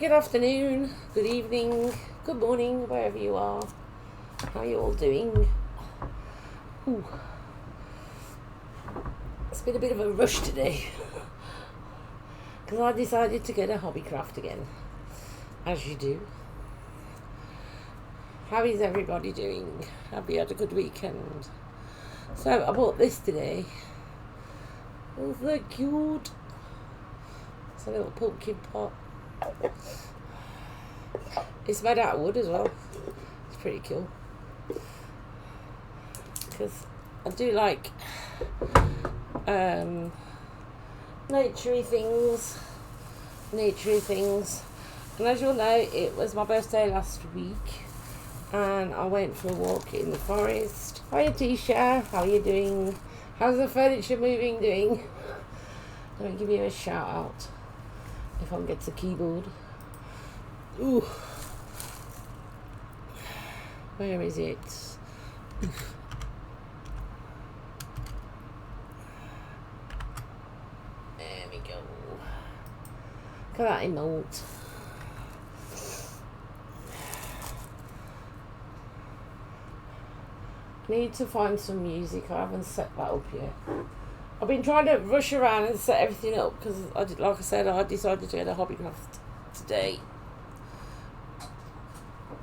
Good afternoon, good evening, good morning, wherever you are. How are you all doing? Ooh. It's been a bit of a rush today because I decided to go to Hobbycraft again, as you do. How is everybody doing? Have you had a good weekend? So I bought this today. Oh, they're cute. It's a little pumpkin pot. It's made out of wood as well. It's pretty cool. Because I do like naturey things. And as you'll know, it was my birthday last week. And I went for a walk in the forest. Hiya Tisha, how are you doing? How's the furniture moving doing? Let me give you a shout out if I can get the keyboard. Ooh. Where is it? There we go. Look at that emote. I need to find some music. I haven't set that up yet. I've been trying to rush around and set everything up because, like I said, I decided to go to Hobbycraft today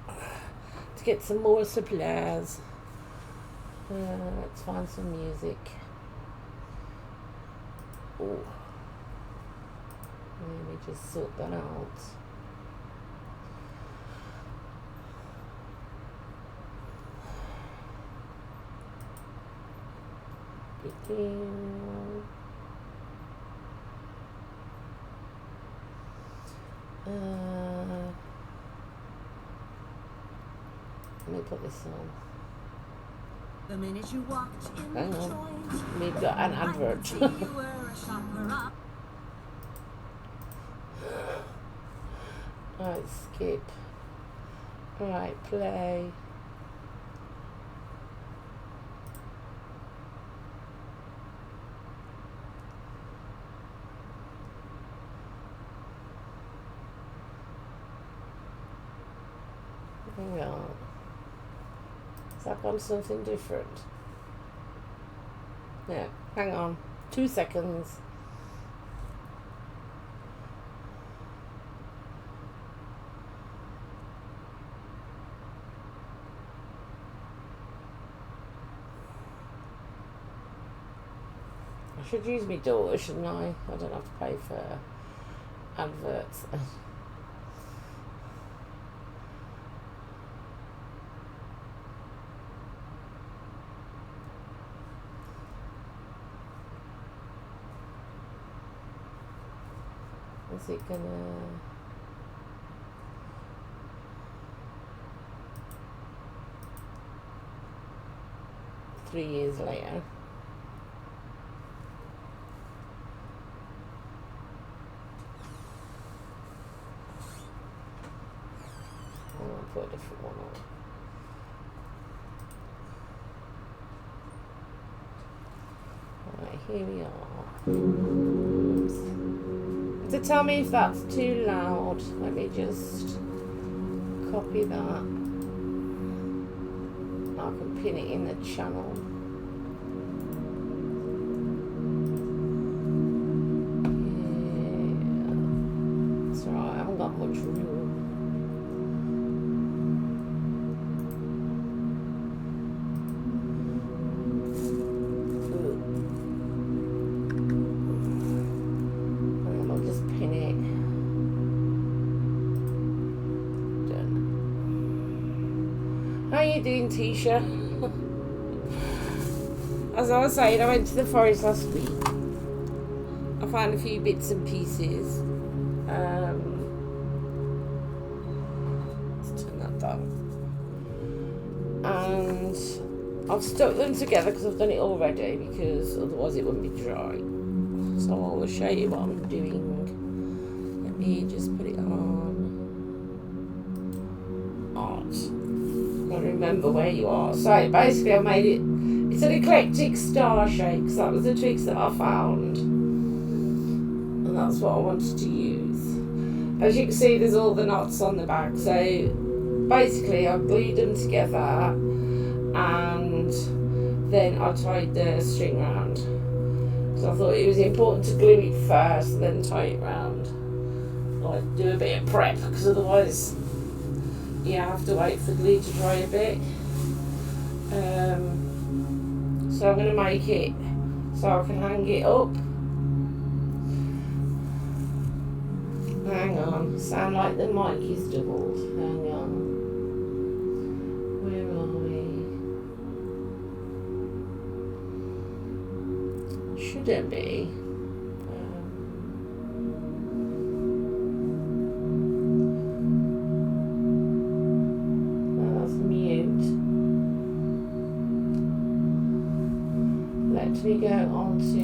to get some more supplies. Let's find some music. Oh, let me just sort that out. Let me put this on. The minute you walked in Hang the on. joint, We've got an advert. Right, skip. Right, play. Hang on. Has that gone something different? Yeah, hang on. 2 seconds. I should use my daughter, shouldn't I? I don't have to pay for adverts. Is it gonna... 3 years later. I'll put a different one on. Right, here we are. So tell me if that's too loud. Let me just copy that. I can pin it in the channel. Yeah. That's right, I haven't got much room. How are you doing, Tisha? As I was saying, I went to the forest last week. I found a few bits and pieces. Let's turn that down. And I've stuck them together because I've done it already, because otherwise it wouldn't be dry. So I will show you what I'm doing. Let me just put it on. Art. I remember where you are. So basically I made it, it's an eclectic star shape, because that was the twigs that I found, and that's what I wanted to use. As you can see, there's all the knots on the back. So basically I glued them together and then I tied the string round, because I thought it was important to glue it first and then tie it round. I'd do a bit of prep, because otherwise you have to wait for glue to dry a bit. So I'm going to make it so I can hang it up. Hang on, sound like the mic is doubled. Hang on. Where are we? Shouldn't be. That's mute. Let me go on to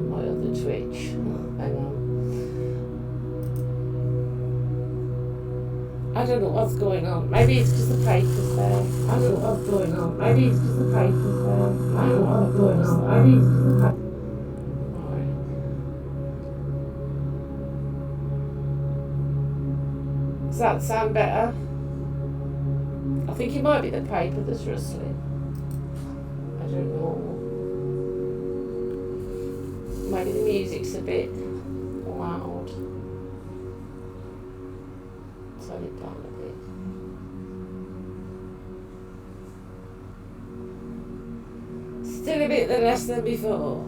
my other Twitch. Hang on. I don't know what's going on. Maybe it's just the paper's there. I don't know what's going on. Maybe it's just the paper's there. I don't know what's going on. Maybe it's just the paper. Alright. Does that sound better? I think it might be the paper that's rustling. I don't know. Maybe the music's a bit loud. Turn it down a bit. Still a bit less than before.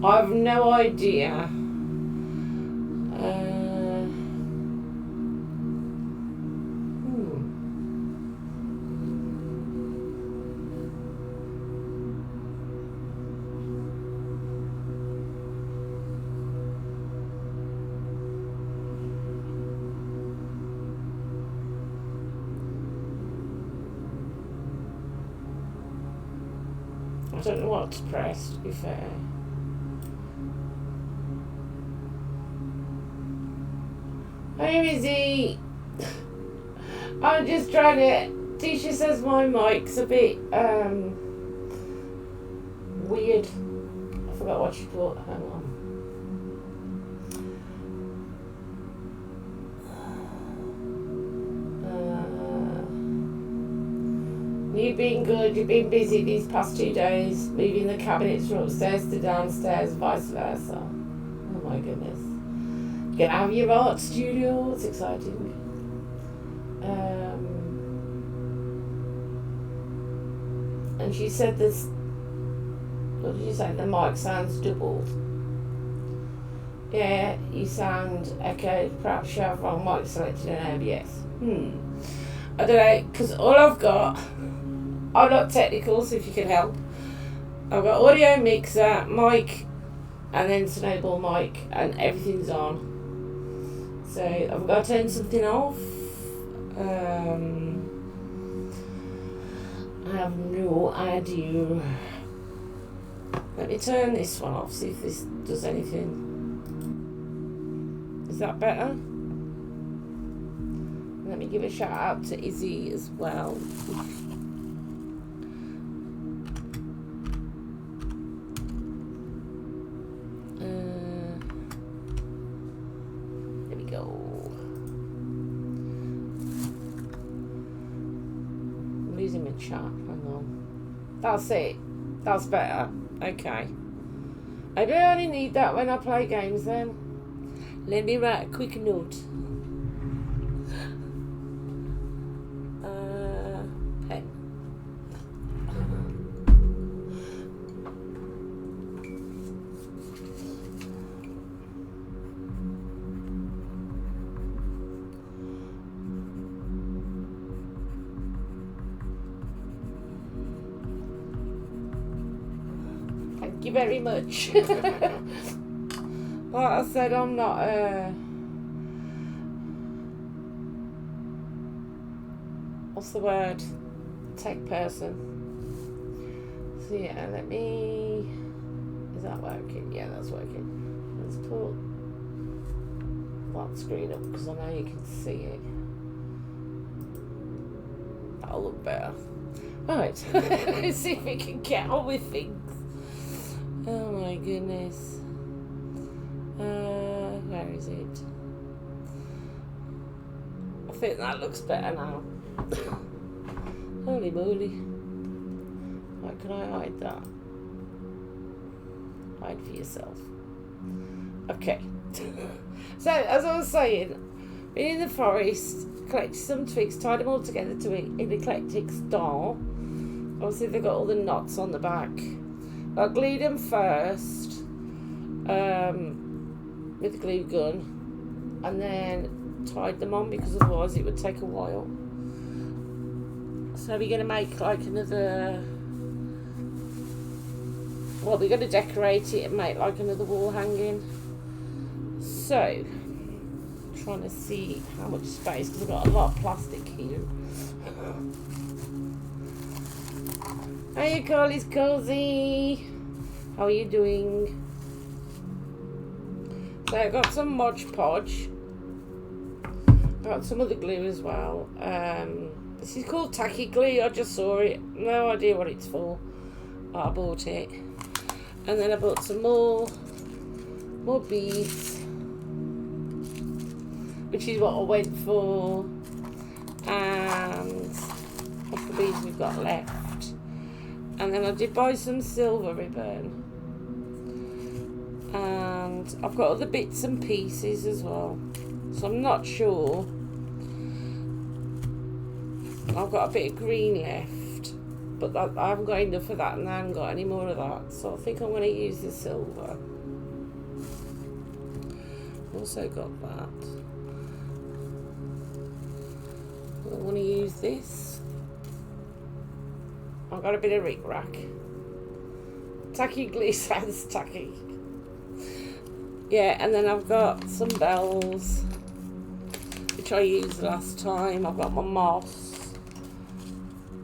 I've no idea. I don't know what to press, to be fair. Hey, Izzy! I'm just trying to... Tisha says my mic's a bit, weird. I forgot what she put. Hang on. You've been good, you've been busy these past 2 days, moving the cabinets from upstairs to downstairs, vice versa. Oh my goodness. You're going to have your art studio, it's exciting. And she said this, what did you say, the mic sounds doubled. Yeah, you sound echoed, perhaps you have wrong mic selected in OBS. I don't know, because all I've got... I'm not technical, so if you can help. I've got audio mixer, mic, and then snowball mic, and everything's on. So I've got to turn something off. I have no idea. Let me turn this one off, see if this does anything. Is that better? Let me give a shout out to Izzy as well. There we go. I'm losing my chat. Hang on. That's it. That's better. Okay. I don't only need that when I play games then. Let me write a quick note. Pen. Thank you very much. Like I said, I'm not what's the word? Tech person. So yeah, let me... Is that working? Yeah, that's working. Let's put that screen up because I know you can see it. That'll look better. Right, let's see if we can get on with things. Oh my goodness. Where is it? I think that looks better now. Holy moly. Why can I hide that? Hide for yourself. Okay. So, as I was saying, Been in the forest, collected some twigs, tied them all together to an eclectic star. Obviously they've got all the knots on the back. I glued them first with the glue gun, and then tied them on because otherwise it would take a while. So we're going to make like another, well, we're going to decorate it and make like another wall hanging. So, trying to see how much space, because I've got a lot of plastic here. Hiya, Carly's Cozy. How are you doing? So I got some Modge Podge. Got some other glue as well. This is called tacky glue. I just saw it. No idea what it's for. But I bought it. And then I bought some more beads, which is what I went for. And what's the beads we've got left? And then I did buy some silver ribbon. And I've got other bits and pieces as well. So I'm not sure. I've got a bit of green left, but I haven't got enough of that, and I haven't got any more of that. So I think I'm going to use the silver. Also got that. I want to use this. I've got a bit of rick-rack. Tacky glue sounds tacky. Yeah, and then I've got some bells, which I used last time. I've got my moss.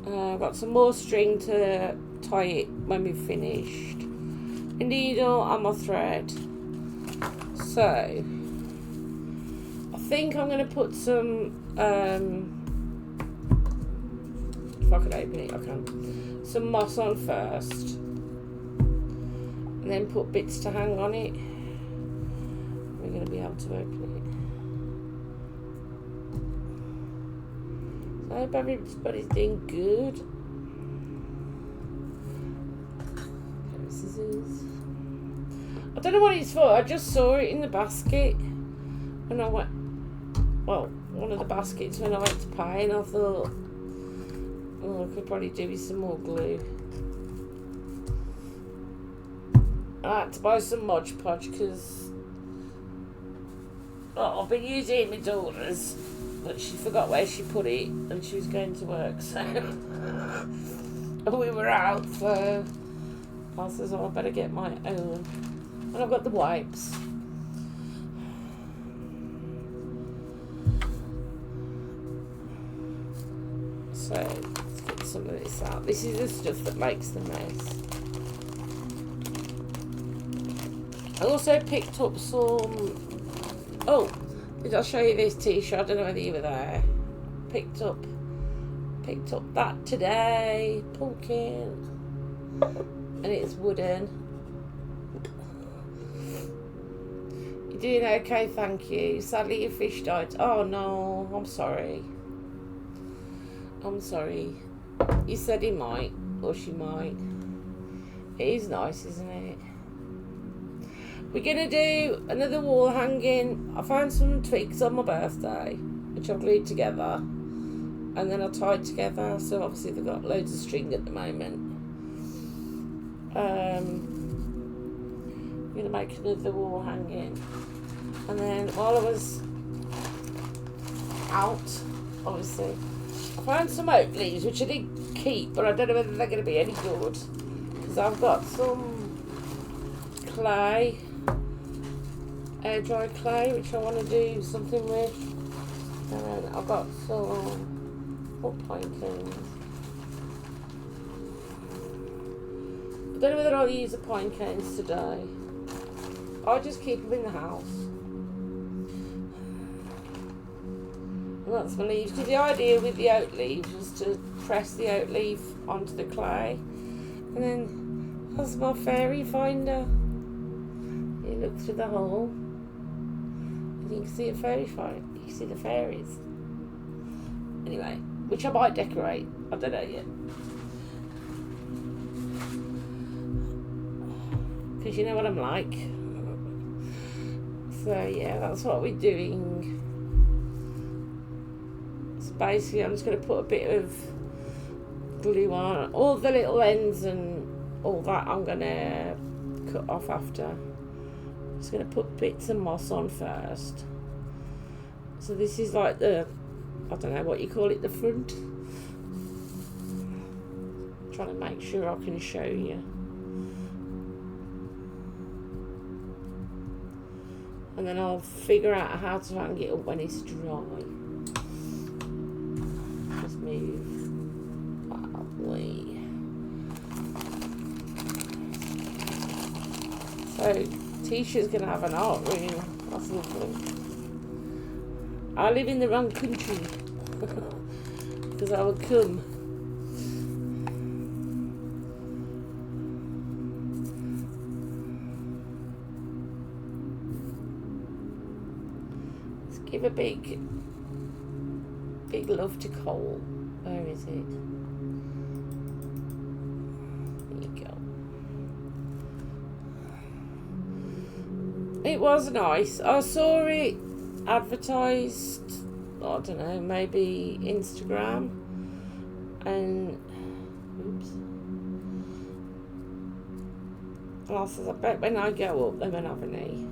I've got some more string to tie it when we've finished. A needle and my thread. So, I think I'm going to put some, if I could open it, I can. Some moss on first. And then put bits to hang on it. We're going to be able to open it. I hope everybody's doing good. Okay, scissors. I don't know what it's for. I just saw it in the basket when I went. Well, one of the baskets when I went to pay, and I thought, oh, I could probably do with some more glue. I had to buy some Modge Podge because I've been using my daughter's, but she forgot where she put it and she was going to work, so we were out, so I said, oh, I better get my own. And I've got the wipes. So let's get some of this out. This is the stuff that makes the mess. I also picked up some, oh, did I show you this t-shirt? I don't know whether you were there. Picked up that today. Pumpkin. And it's wooden. You're doing okay, thank you. Sadly your fish died. Oh no, I'm sorry. I'm sorry. You said he might, or she might. It is nice, isn't it? We're going to do another wall hanging. I found some twigs on my birthday, which I've glued together. And then I tied together. So obviously they've got loads of string at the moment. I'm going to make another wall hanging. And then while I was out, obviously, I found some oak leaves, which I did keep, but I don't know whether they're going to be any good. Because I've got some clay. Air dry clay, which I want to do something with. And then I've got some pinecones. I don't know whether I'll use the pinecones today. I'll just keep them in the house. And that's my leaves. Because the idea with the oak leaves was to press the oak leaf onto the clay. And then that's my fairy finder. You look through the hole. You can see a fairy fight. You can see the fairies. Anyway, which I might decorate. I don't know yet. Because you know what I'm like. So yeah, that's what we're doing. basically I'm just going to put a bit of glue on. All the little ends and all that I'm going to cut off after. I'm just going to put bits of moss on first. So this is like the, I don't know what you call it, the front. I'm trying to make sure I can show you. And then I'll figure out how to hang it up when it's dry. Just move that way. So Tisha's gonna have an art room. That's lovely. I live in the wrong country because I would come. Let's give a big love to Cole. Where is it? There you go. It was nice. I saw it advertised, I don't know, maybe Instagram, and oops, and I said, I bet when I go up they're gonna have an E.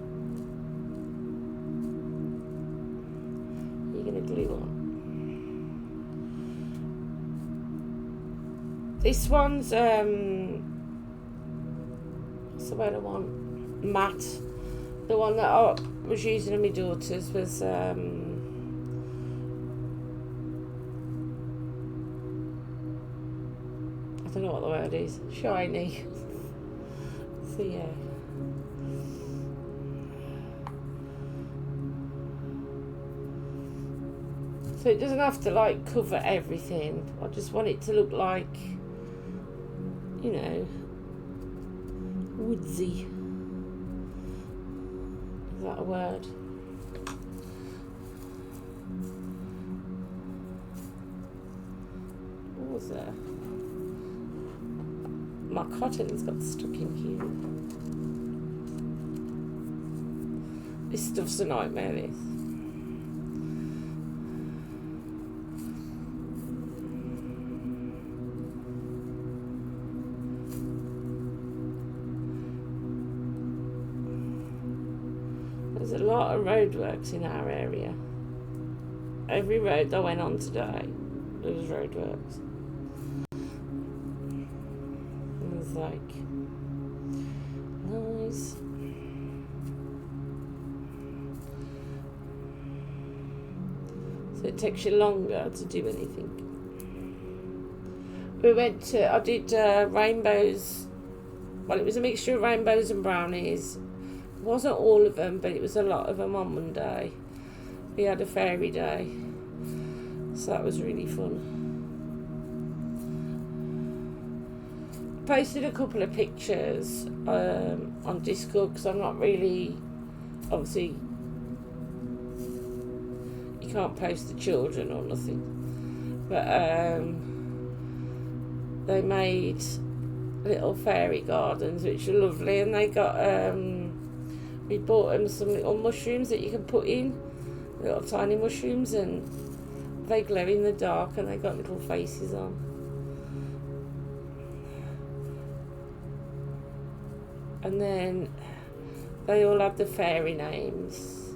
You're gonna glue on. This one's what's the word I want? Matte. The one that I was using on my daughters was I don't know what the word is. Shiny. So yeah. So it doesn't have to like cover everything. I just want it to look like, you know, woodsy. Is that a word? What was there? My cotton's got stuck in here. This stuff's a nightmare, this. There's a lot of roadworks in our area. Every road I went on today, there was roadworks. And it's like, nice. So it takes you longer to do anything. We went to, I did rainbows. Well, it was a mixture of rainbows and brownies. It wasn't all of them, but it was a lot of them on Monday. We had a fairy day, so that was really fun. Posted a couple of pictures on Discord because I'm not really, obviously, you can't post the children or nothing, but they made little fairy gardens which are lovely, and they got we bought them some little mushrooms that you can put in, little tiny mushrooms, and they glow in the dark and they got little faces on. And then they all have the fairy names,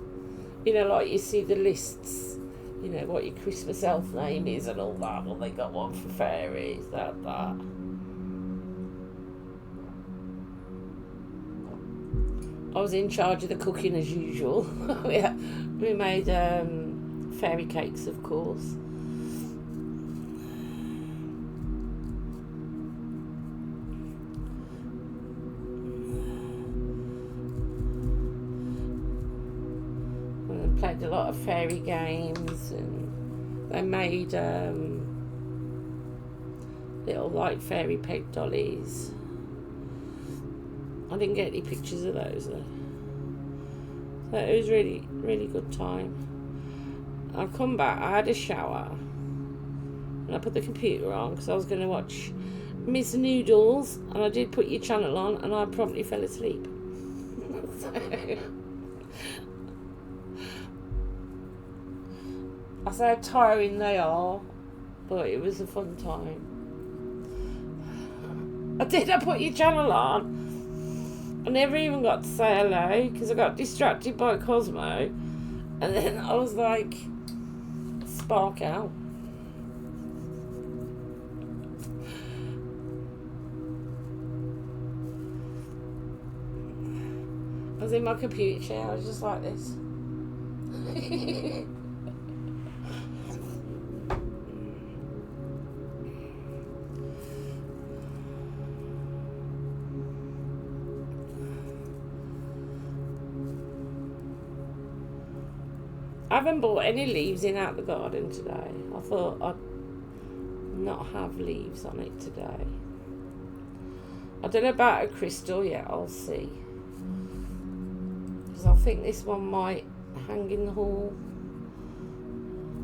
you know, like you see the lists, you know, what your Christmas elf name is and all that. Well, they got one for fairies, that. I was in charge of the cooking as usual. We made fairy cakes, of course. And I played a lot of fairy games, and they made little like fairy peg dollies. I didn't get any pictures of those though. So it was really, really good time. I come back, I had a shower, and I put the computer on because I was going to watch Miss Noodles, and I did put your channel on, and I promptly fell asleep. So, I say how tiring they are, but it was a fun time. I put your channel on. I never even got to say hello because I got distracted by Cosmo, and then I was like, spark out. I was in my computer chair, I was just like this. I haven't bought any leaves in out the garden today. I thought I'd not have leaves on it today. I don't know about a crystal yet, I'll see. Because I think this one might hang in the hall.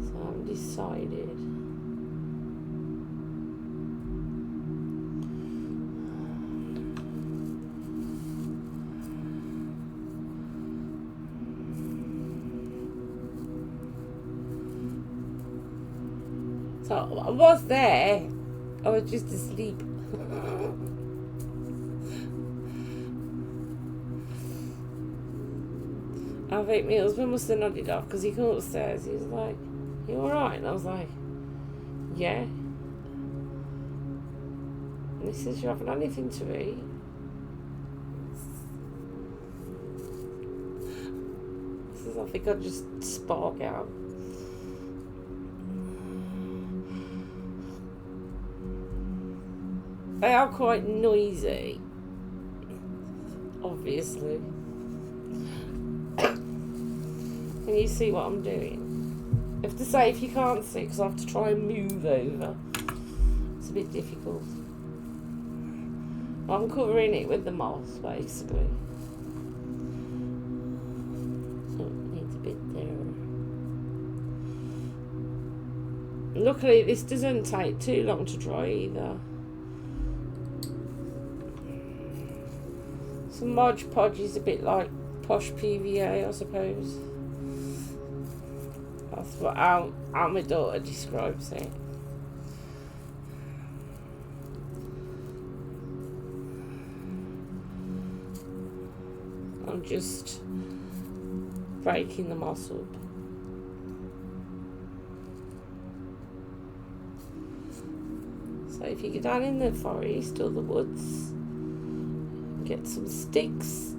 So I haven't decided. So I was there, I was just asleep. I think my husband must have nodded off because he came upstairs. He was like, "You alright?" And I was like, "Yeah." And he says, "You haven't had anything to eat?" He says, "I think I'd just spark out." They are quite noisy, obviously. Can you see what I'm doing? I have to say, if you can't see, because I have to try and move over. It's a bit difficult. I'm covering it with the moss, basically. So it needs a bit there. Luckily, this doesn't take too long to dry either. So Modge Podge is a bit like posh PVA, I suppose. That's what how my daughter describes it. I'm just breaking the moss up. So if you go down in the forest or the woods, get some sticks.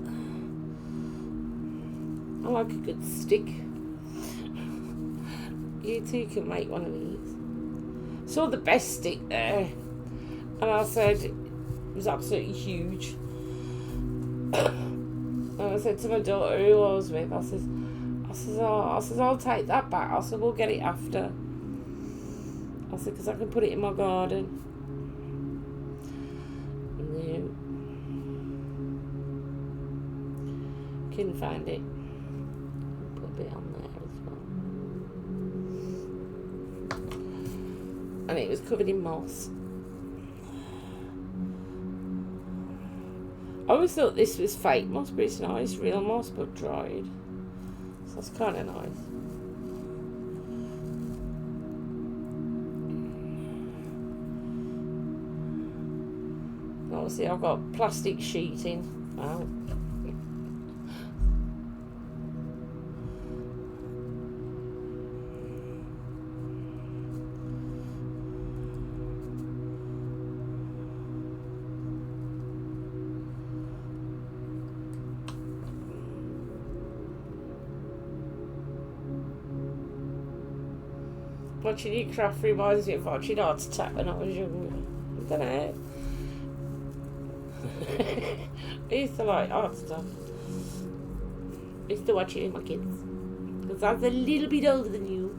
I like a good stick. You too can make one of these. Saw the best stick there, and I said it was absolutely huge. And I said to my daughter who I was with, I said, I'll take that back. I said, we'll get it after. I said, because I can put it in my garden. Couldn't find it. Put a bit on there as well. And it was covered in moss. I always thought this was fake moss, but it's nice. Real moss, but dried. So that's kind of nice. Obviously, I've got plastic sheeting. Wow. Watching you craft reminds me of watching Art Attack when I was younger. I don't know. I used to like art stuff. I used to watch it with my kids. Because I was a little bit older than you.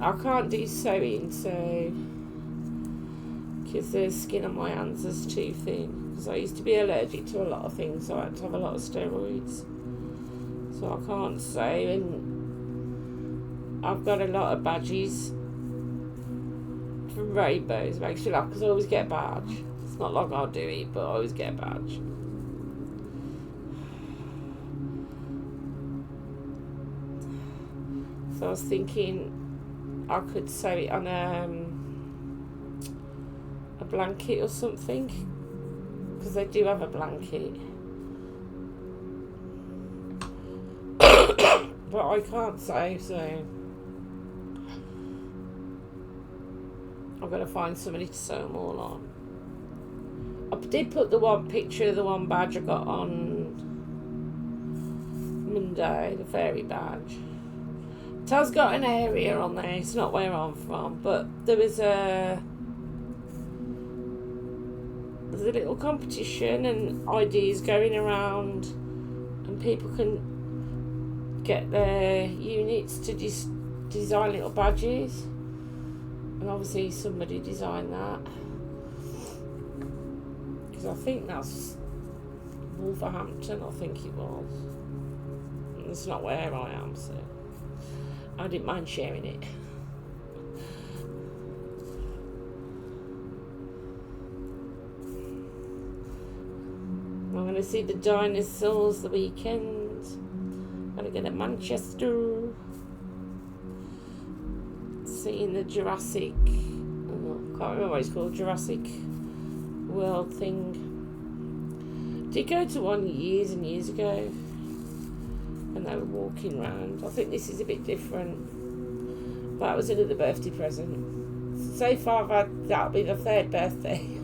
I can't do sewing, so because the skin on my hands is too thin. Because I used to be allergic to a lot of things, so I had to have a lot of steroids. So I can't sew, and I've got a lot of badges. from rainbows. Makes you laugh because I always get a badge. It's not like I'll do it, but I always get a badge. So I was thinking I could sew it on a blanket or something, because they do have a blanket. But I can't sew, so I've got to find somebody to sew them all on. I did put the one picture of the one badge I got on Monday, the fairy badge. It has got an area on there, it's not where I'm from, but there's a little competition and ideas going around, and people can get their units to design little badges, and obviously somebody designed that, because I think that's Wolverhampton, I think it was. It's not where I am, so I didn't mind sharing it. I'm going to see the dinosaurs the weekend. Gotta go to Manchester. Seeing the Jurassic, can't remember what it's called, Jurassic World thing. Did go to one years and years ago, and they were walking around. I think this is a bit different. That was another birthday present. So far I've had, that'll be the third birthday.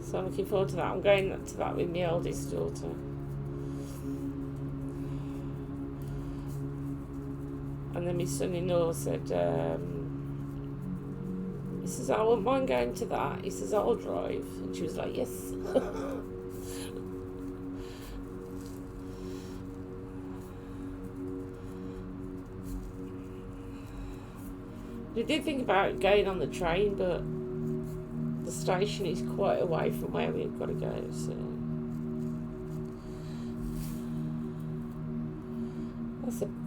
So I'm looking forward to that. I'm going to that with my oldest daughter. And then my son-in-law said, he says, I wouldn't mind going to that. He says, I'll drive. And she was like, yes. We did think about going on the train, but the station is quite away from where we've got to go, so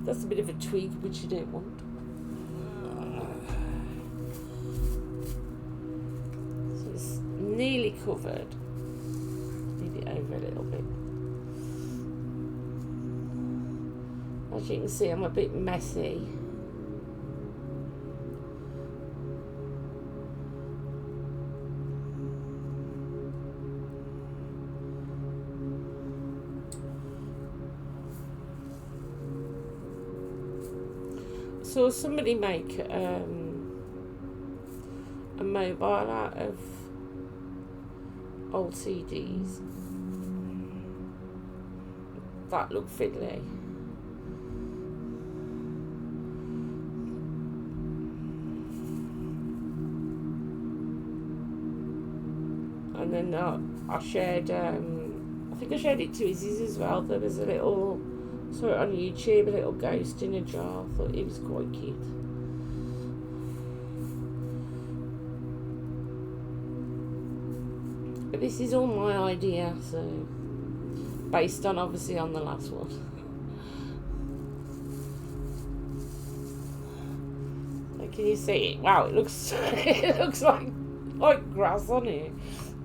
that's a bit of a twig which you don't want. So it's nearly covered. Need it over a little bit. As you can see, I'm a bit messy. Saw somebody make a mobile out of old CDs. That looked fiddly. And then I shared, I think I shared it to Izzy's as well. There was a little, saw it on YouTube, a little ghost in a jar. I thought it was quite cute. But this is all my idea, so based on obviously on the last one. So can you see it? Wow, it looks it looks like grass on it.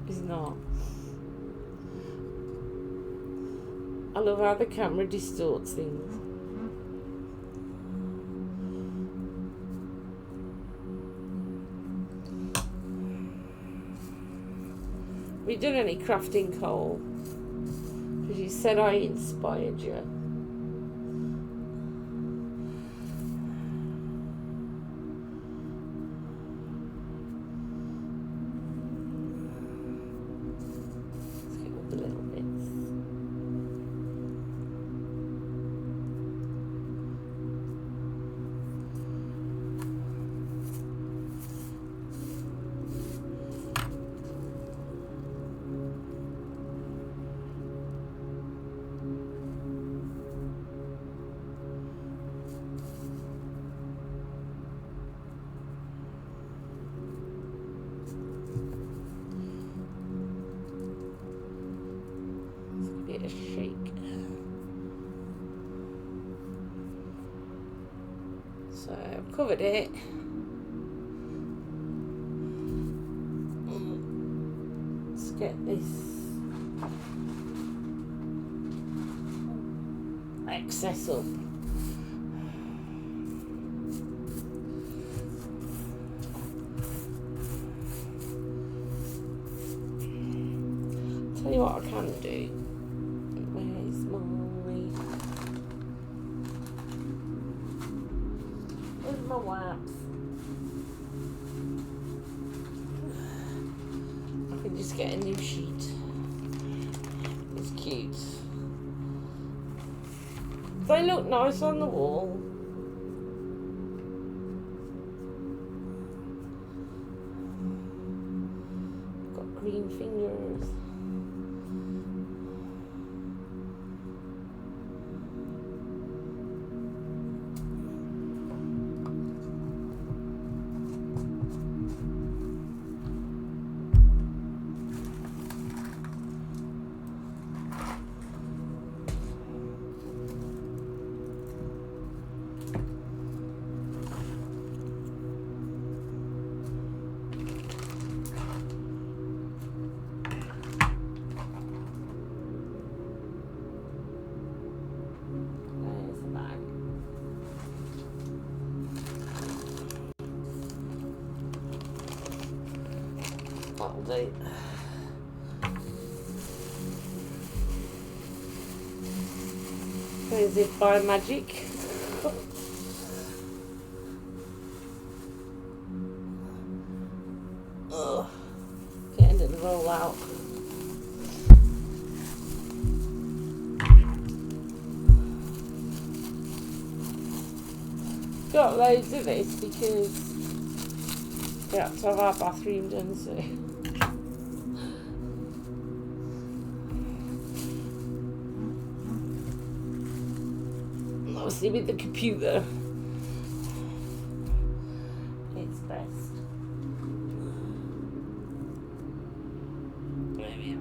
It's not. I love how the camera distorts things. Have you done any crafting, Cole? Because you said I inspired you. Let's get all the little bits. So I've covered it. Let's get this excess up. Tell you what I can do. Where's my wax? I can just get a new sheet. It's cute. They look nice on the wall. Got green fingers. That'll do. Is it by magic? Ugh. Getting it to roll out. Got loads of this because we had to have our bathroom done soon. Obviously with the computer it's best. There we are.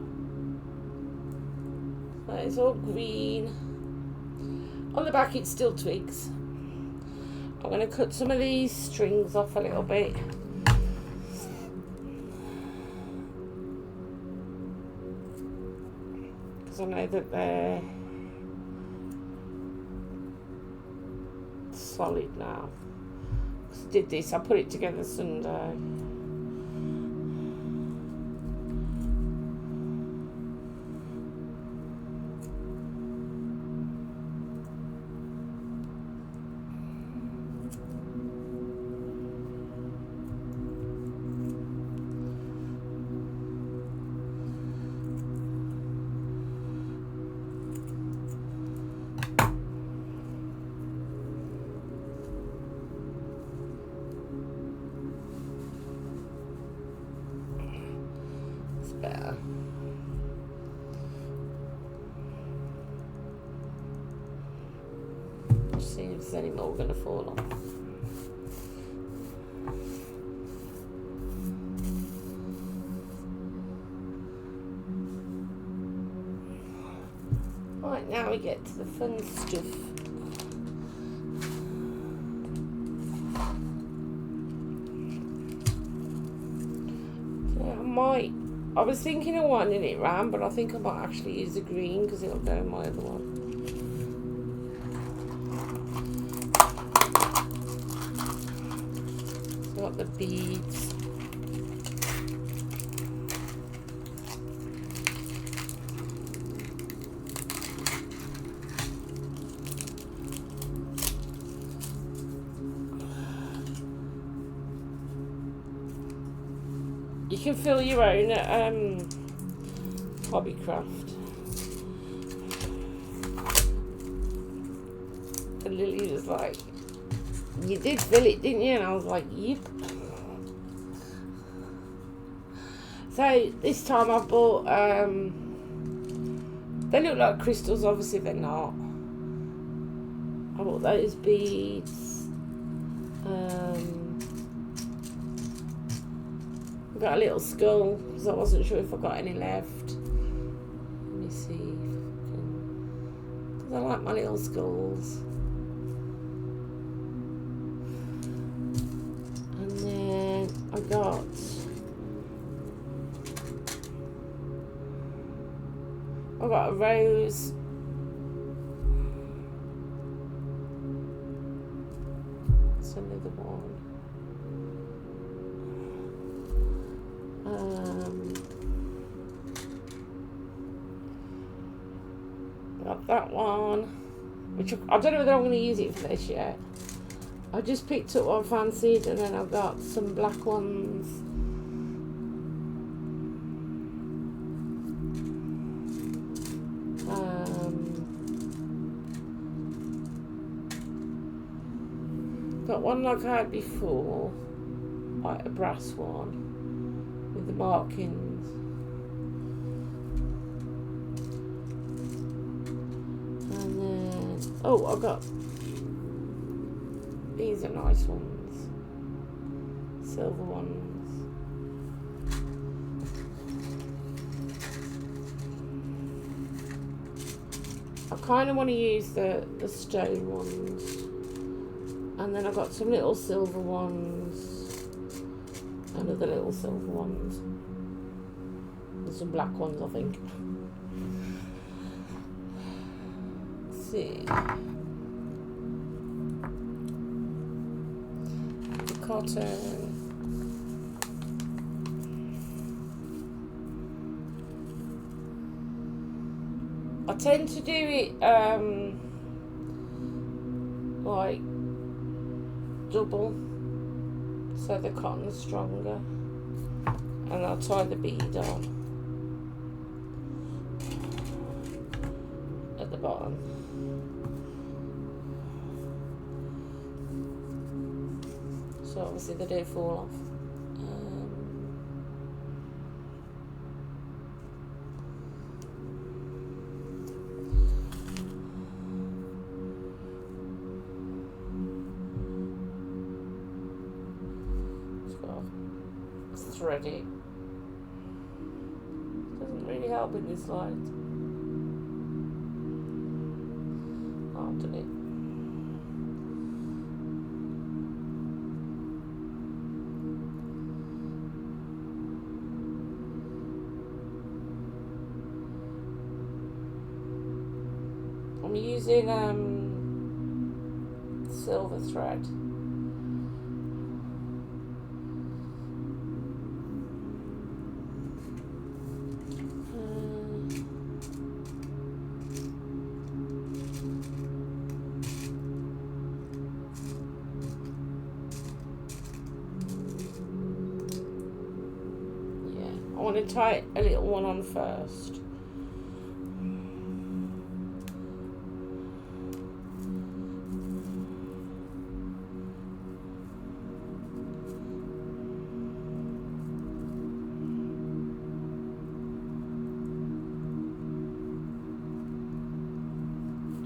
That is all green. On the back it's still twigs. I'm going to cut some of these strings off a little bit. Because I know that they're solid now. I did this, I put it together Sunday. Better. Just seeing if there's any more going to fall off. Right, now we get to the fun stuff. So I was thinking of winding it round, but I think I might actually use the green because it'll go in my other one. So got the beads. You can fill your own hobbycraft. And Lily was like, "You did fill it, didn't you?" And I was like, "Yep." So this time I bought, they look like crystals, obviously they're not. I bought those beads. I've got a little skull because I wasn't sure if I got any left. Let me see if I can, because I like my little skulls. I got a rose. That's another one. Got that one, which I don't know whether I'm going to use it for this yet. I just picked up what I fancied, and then I've got some black ones. Got one like I had before, like a brass one with the markings. And then, oh, I got, these are nice ones, silver ones. I kind of want to use the stone ones. And then I've got some little silver ones, and other little silver ones, and some black ones, I think. Let's see. The cotton. I tend to do it like double, so the cotton's stronger, and I'll tie the bead on at the bottom. So obviously they don't fall off. Thread it. Doesn't really help with this light. Oh, I've done it. I'm using silver thread. I want to tie a little one on first.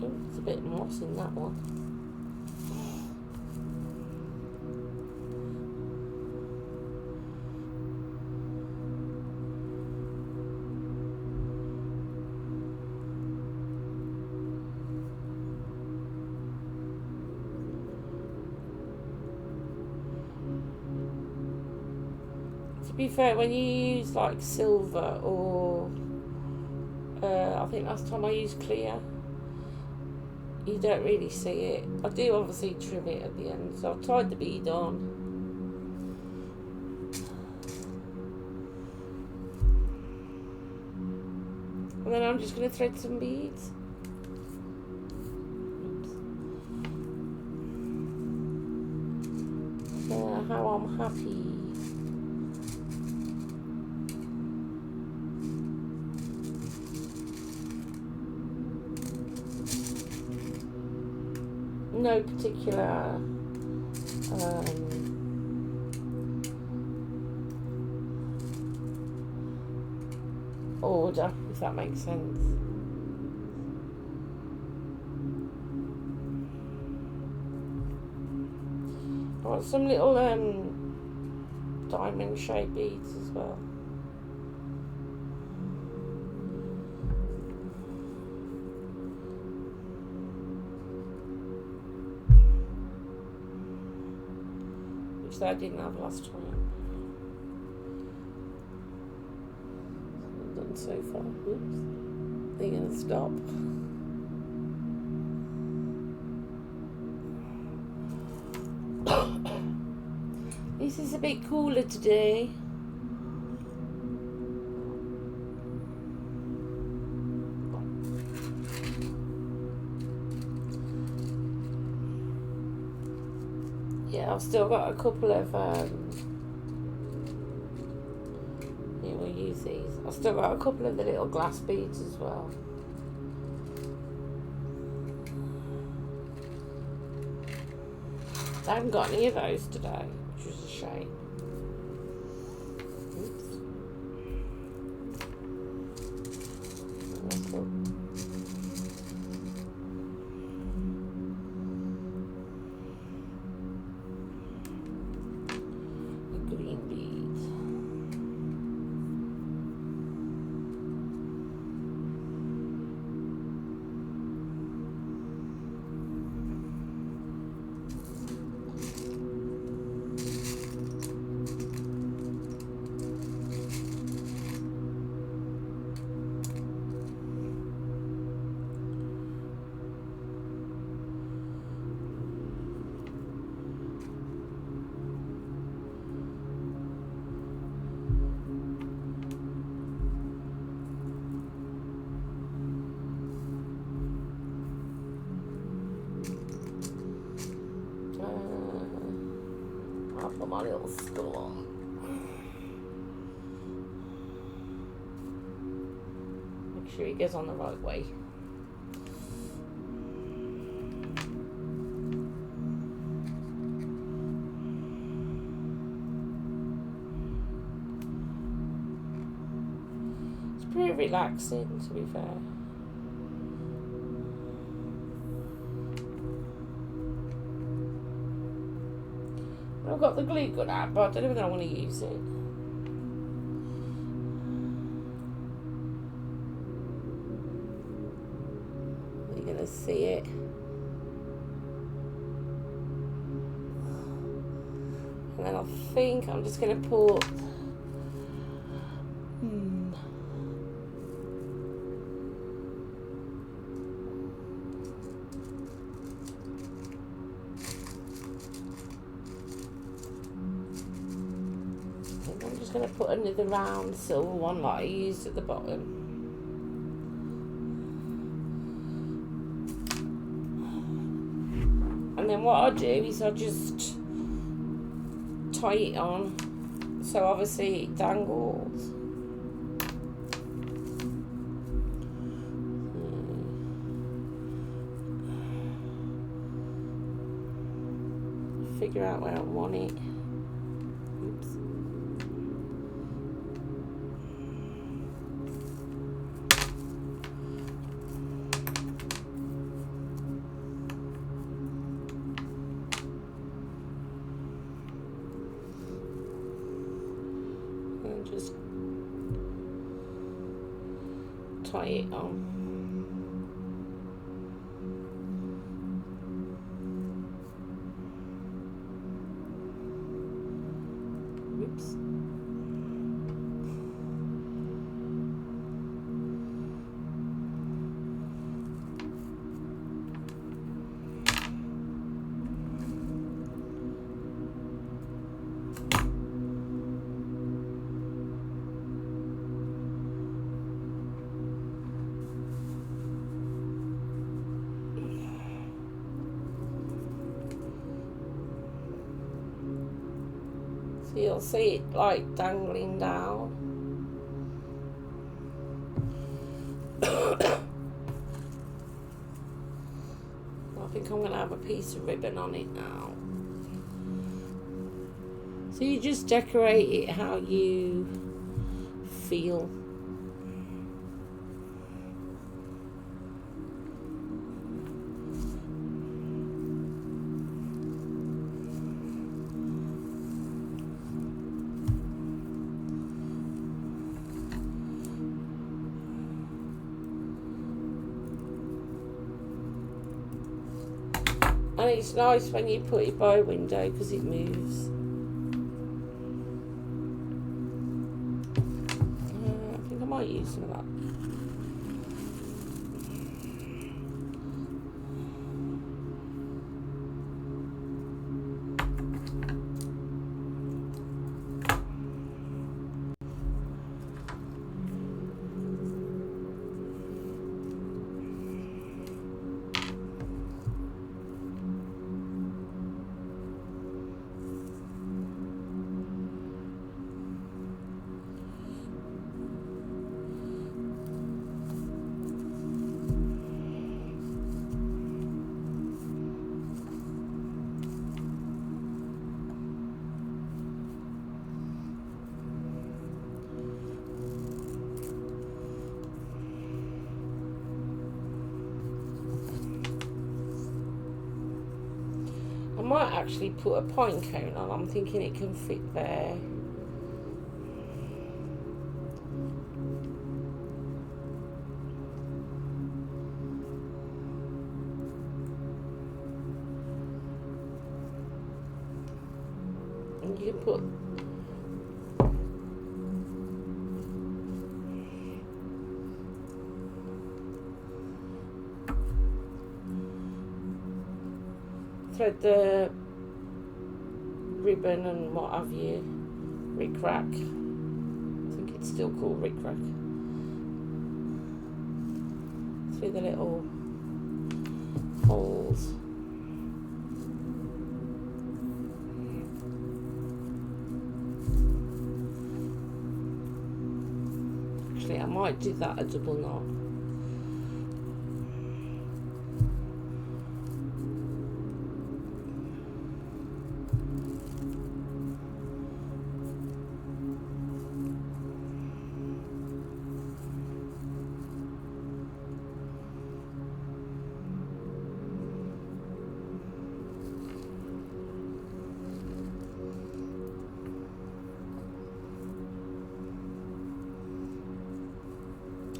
Oh, there's a bit of moss in that one. To be fair, when you use like silver or I think last time I used clear, you don't really see it. I do obviously trim it at the end, so I've tied the bead on. And then I'm just going to thread some beads. How I'm happy. No particular order, if that makes sense. I want some little diamond shaped beads as well. Which I didn't have last time. so far. Oops. They're going to stop. This is a bit cooler today. Yeah, I've still got a couple of yeah, we'll use these. I've still got a couple of the little glass beads as well. I haven't got any of those today, which was a shame. Oops. That's cool. A green bead. I'll put my little skull on. Make sure it goes on the right way. It's pretty relaxing, to be fair. I've got the glue gun out, but I don't even know when I want to use it. You're going to see it. And then I think I'm just going to put going to put another round silver one like I used at the bottom. And then what I do is I just tie it on, so obviously it dangles. Figure out where I want it. Oops. Just tie it on. Oops. So you'll see it like dangling down. I think I'm going to have a piece of ribbon on it now. So you just decorate it how you feel. And it's nice when you put it by a window because it moves. I think I might use some of that. I might actually put a pine cone on. I'm thinking it can fit there. And you can put thread the ribbon and what have you, rick-rack. I think it's still called rick-rack. Through the little holes. Actually, I might do that a double knot.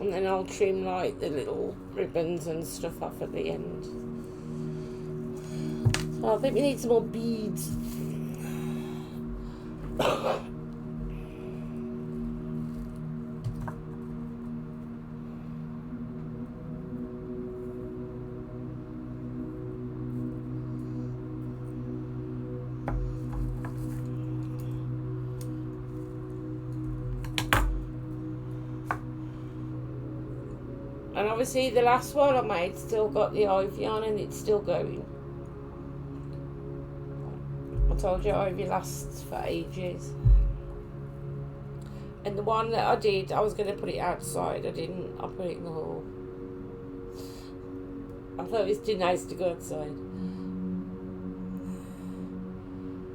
And then I'll trim like the little ribbons and stuff off at the end. So I think we need some more beads. And obviously the last one I made still got the ivy on and it's still going. I told you ivy lasts for ages. And the one that I did, I was going to put it outside. I didn't. I put it in the hall. I thought it was too nice to go outside.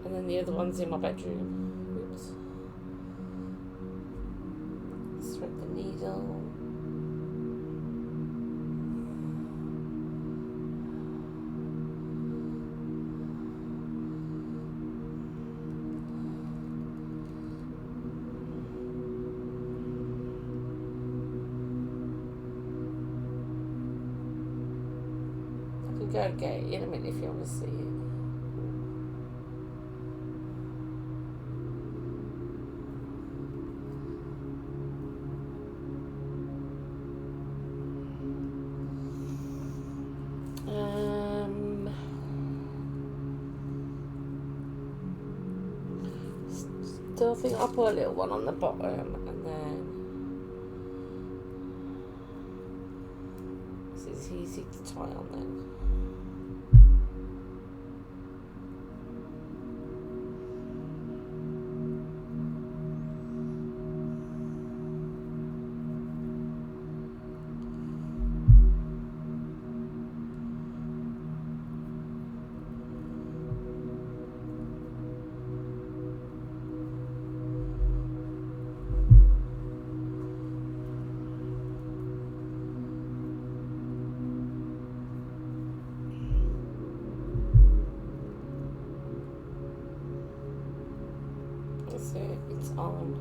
And then the other one's in my bedroom. Oops. Thread the needle. Go and get it in a minute if you want to see it. Still think I'll put a little one on the bottom and then this is easy to tie on then. It's on.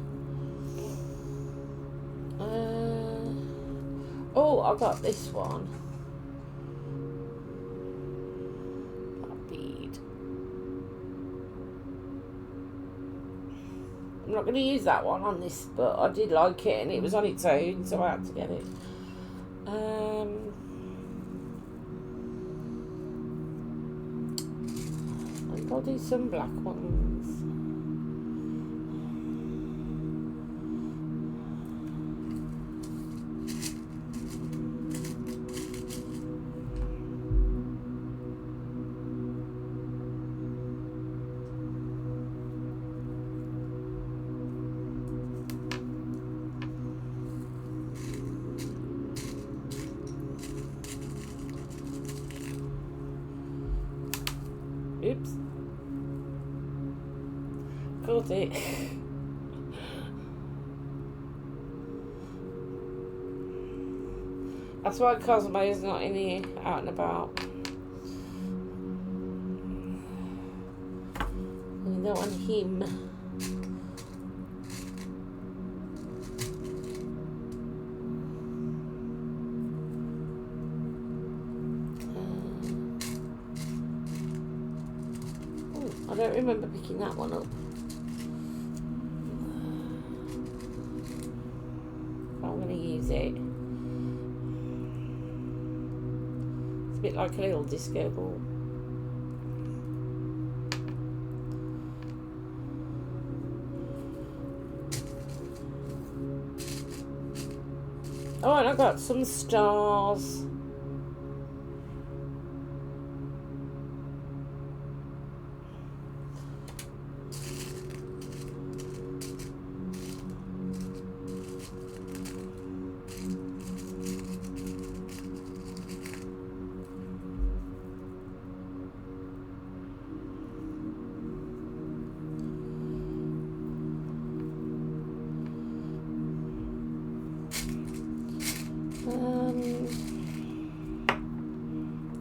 Oh, I got this one. That bead. I'm not going to use that one on this, but I did like it and it was on its own, so I had to get it. I think I'll do some black ones. Oops. Got it. That's why Cosmo is not in here, out and about. We don't want him. I don't remember picking that one up. I'm going to use it. It's a bit like a little disco ball. Oh, and I got some stars.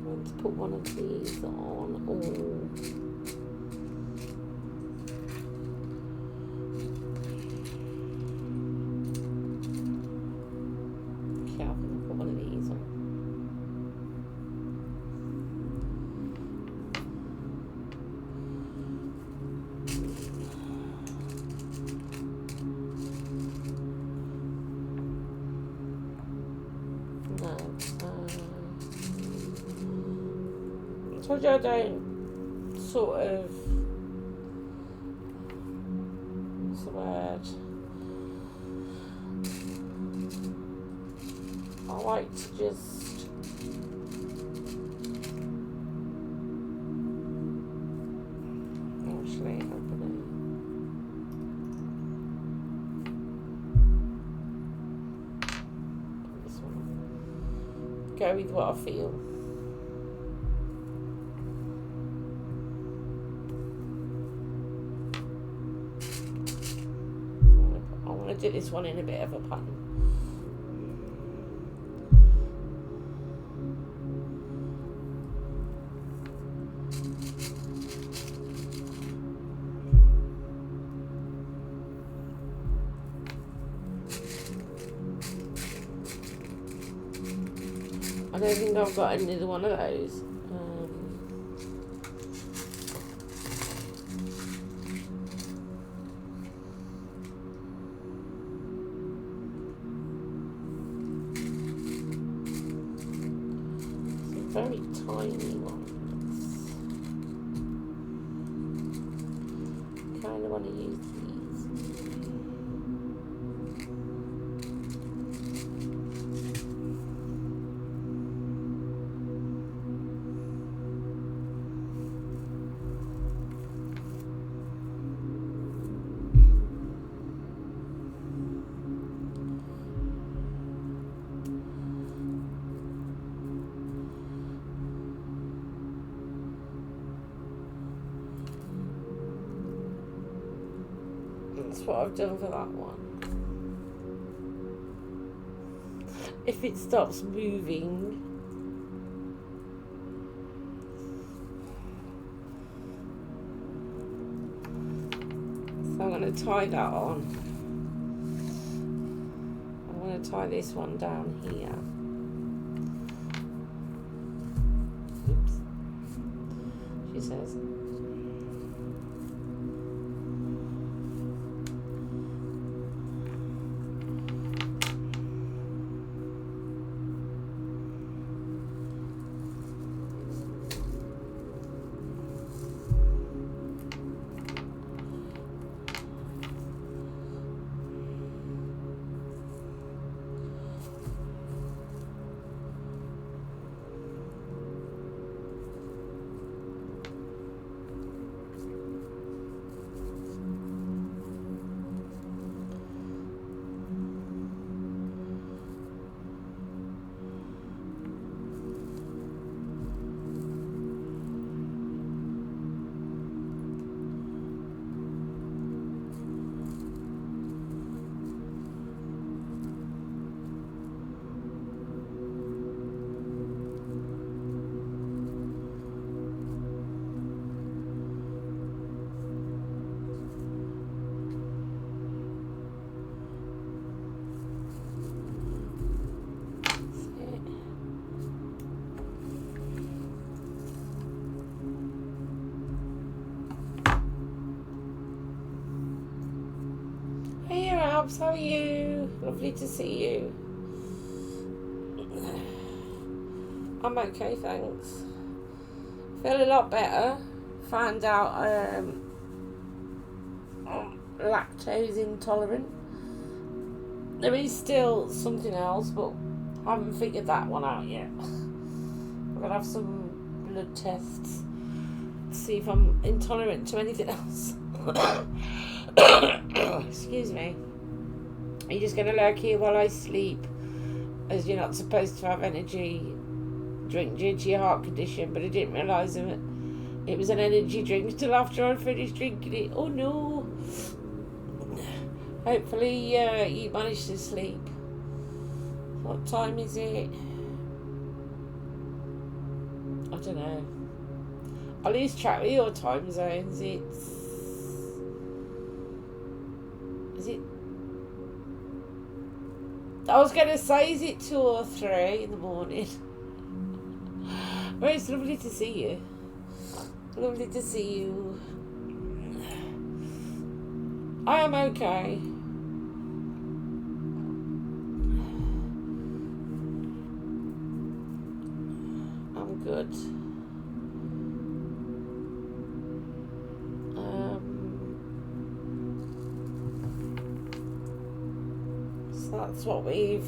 Let's put one of these on all. Okay, I'm going to put one of these on. I told you I don't sort of, what's the word? I like to just actually open it. This one. Go with what I feel. I did this one in a bit of a pattern. I don't think I've got another one of those. Very tiny ones. Kind of want to use these. That's what I've done for that one. If it stops moving, so I'm going to tie that on. I'm going to tie this one down here. Oops. She says. Babs, how are you? Lovely to see you. I'm okay, thanks. Feel a lot better. Found out I'm lactose intolerant. There is still something else, but I haven't figured that one out yet. I'm gonna have some blood tests to see if I'm intolerant to anything else. Excuse me. Are you just gonna lurk here while I sleep, as you're not supposed to have energy drink due to your heart condition? But I didn't realise it was an energy drink till after I finished drinking it. Oh no. Hopefully you managed to sleep. What time is it? I don't know. I lose track with your time zones. Is it? I was going to say, is it 2 or 3 in the morning? Well, it's lovely to see you. Lovely to see you. I am okay. I'm good. So that's what we've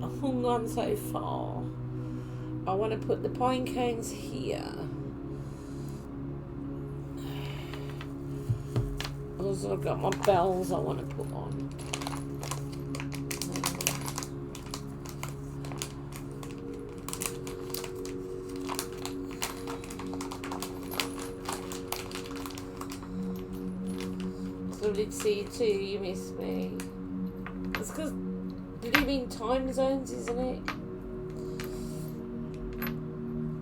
hung on so far. I want to put the pine cones here. Also, I've got my bells I want to put on. It's lovely to see you too. You miss me. It's because living time zones, isn't it?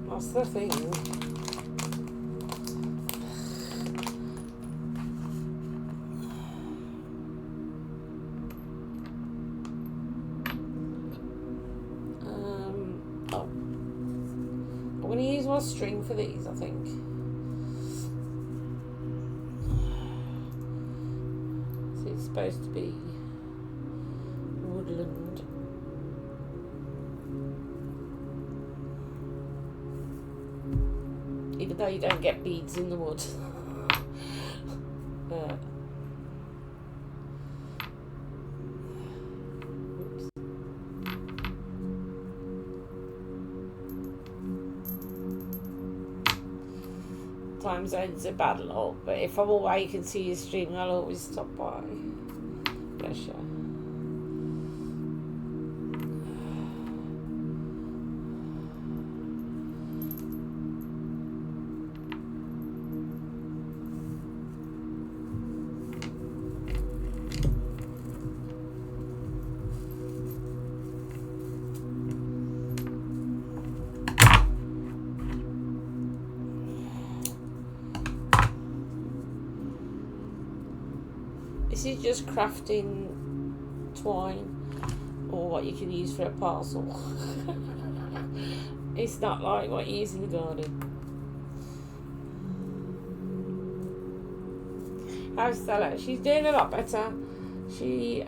That's the thing. I'm going to use my string for these, I think. So it's supposed to be woodland. Even though you don't get beads in the wood. Time zones are bad luck, but if I'm awake and see your stream, I'll always stop by. Bless you. This is just crafting twine, or what you can use for a parcel. It's not like what you use in the garden. How's Stella? She's doing a lot better. She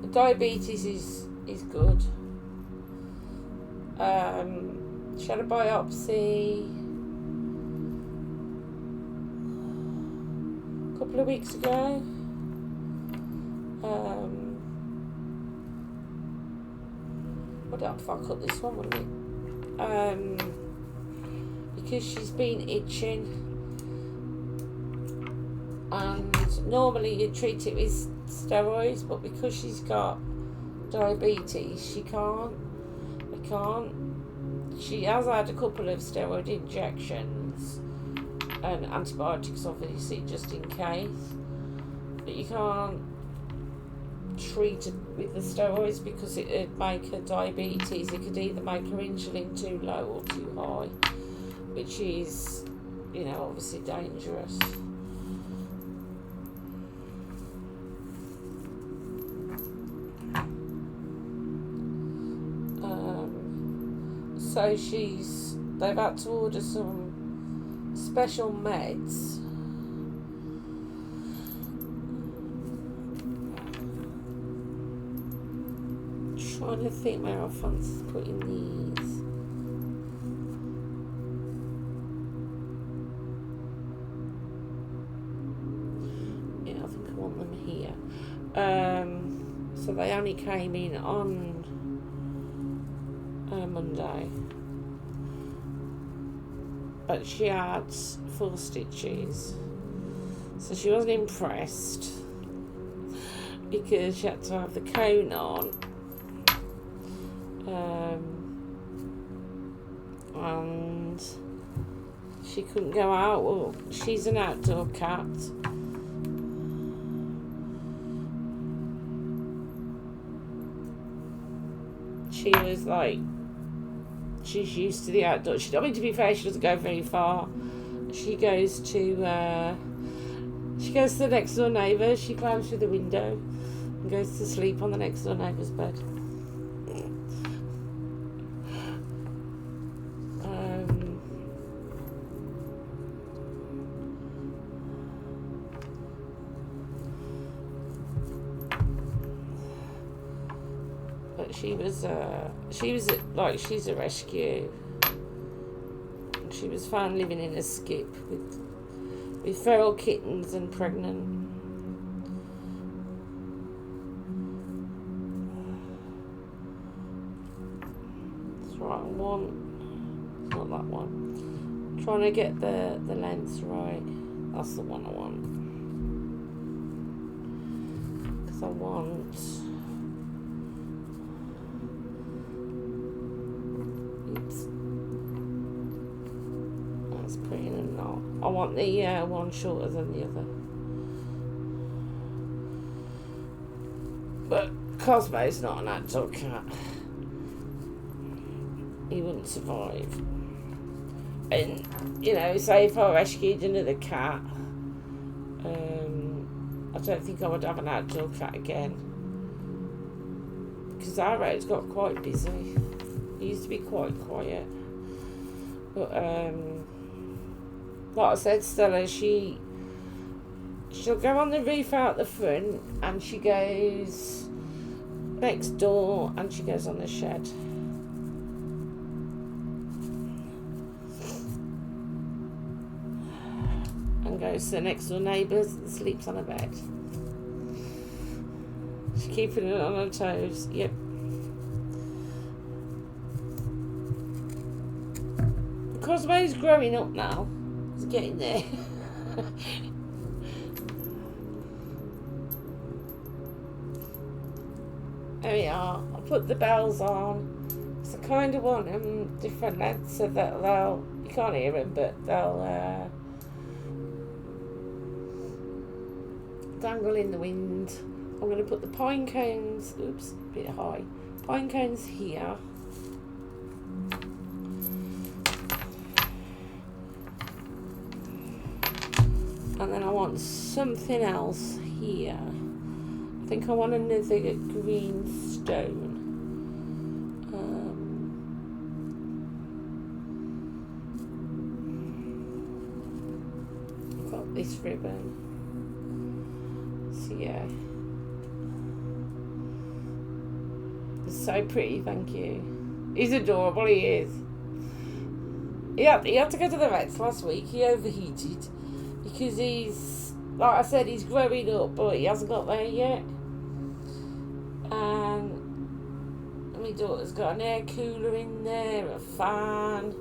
the diabetes is good. She had a biopsy couple of weeks ago. What did I fuck up this one, wouldn't it? Because she's been itching, and normally you treat it with steroids, but because she's got diabetes, she can't. She has had a couple of steroid injections and antibiotics, obviously, just in case, but you can't treat it with the steroids because it would make her diabetes. It could either make her insulin too low or too high, which is, you know, obviously dangerous. So they've had to order some special meds. Trying to think where I fancy putting these. Yeah, I think I want them here. So they only came in on Monday, but she had 4 stitches, so she wasn't impressed because she had to have the cone on. And she couldn't go out. Well, she's an outdoor cat. She was like, she's used to the outdoors. I mean, to be fair, she doesn't go very far. She goes to the next door neighbour. She climbs through the window and goes to sleep on the next door neighbour's bed. She's a rescue. She was found living in a skip with feral kittens and pregnant. That's the right one. It's not that one. I'm trying to get the length right. That's the one I want. Because I want... I want the one shorter than the other. But Cosmo's not an adult cat. He wouldn't survive. And, you know, say if I rescued another cat, I don't think I would have an outdoor cat again. Because our road's got quite busy. It used to be quite quiet. But, like I said, Stella, she'll go on the roof out the front, and she goes next door, and she goes on the shed. And goes to the next door neighbours and sleeps on a bed. She's keeping it on her toes. Yep. Cosmo's growing up now. He's getting there. There we are. I'll put the bells on. So I kind of want them different lengths so that you can't hear them, but they'll dangle in the wind. I'm going to put the pine cones, oops, a bit high, pine cones here. And then I want something else here. I think I want another green stone. I've got this ribbon. So yeah. It's so pretty, thank you. He's adorable, he is. He had to go to the vets last week. He overheated. Because he's, like I said, he's growing up, but he hasn't got there yet. And my daughter's got an air cooler in there, a fan.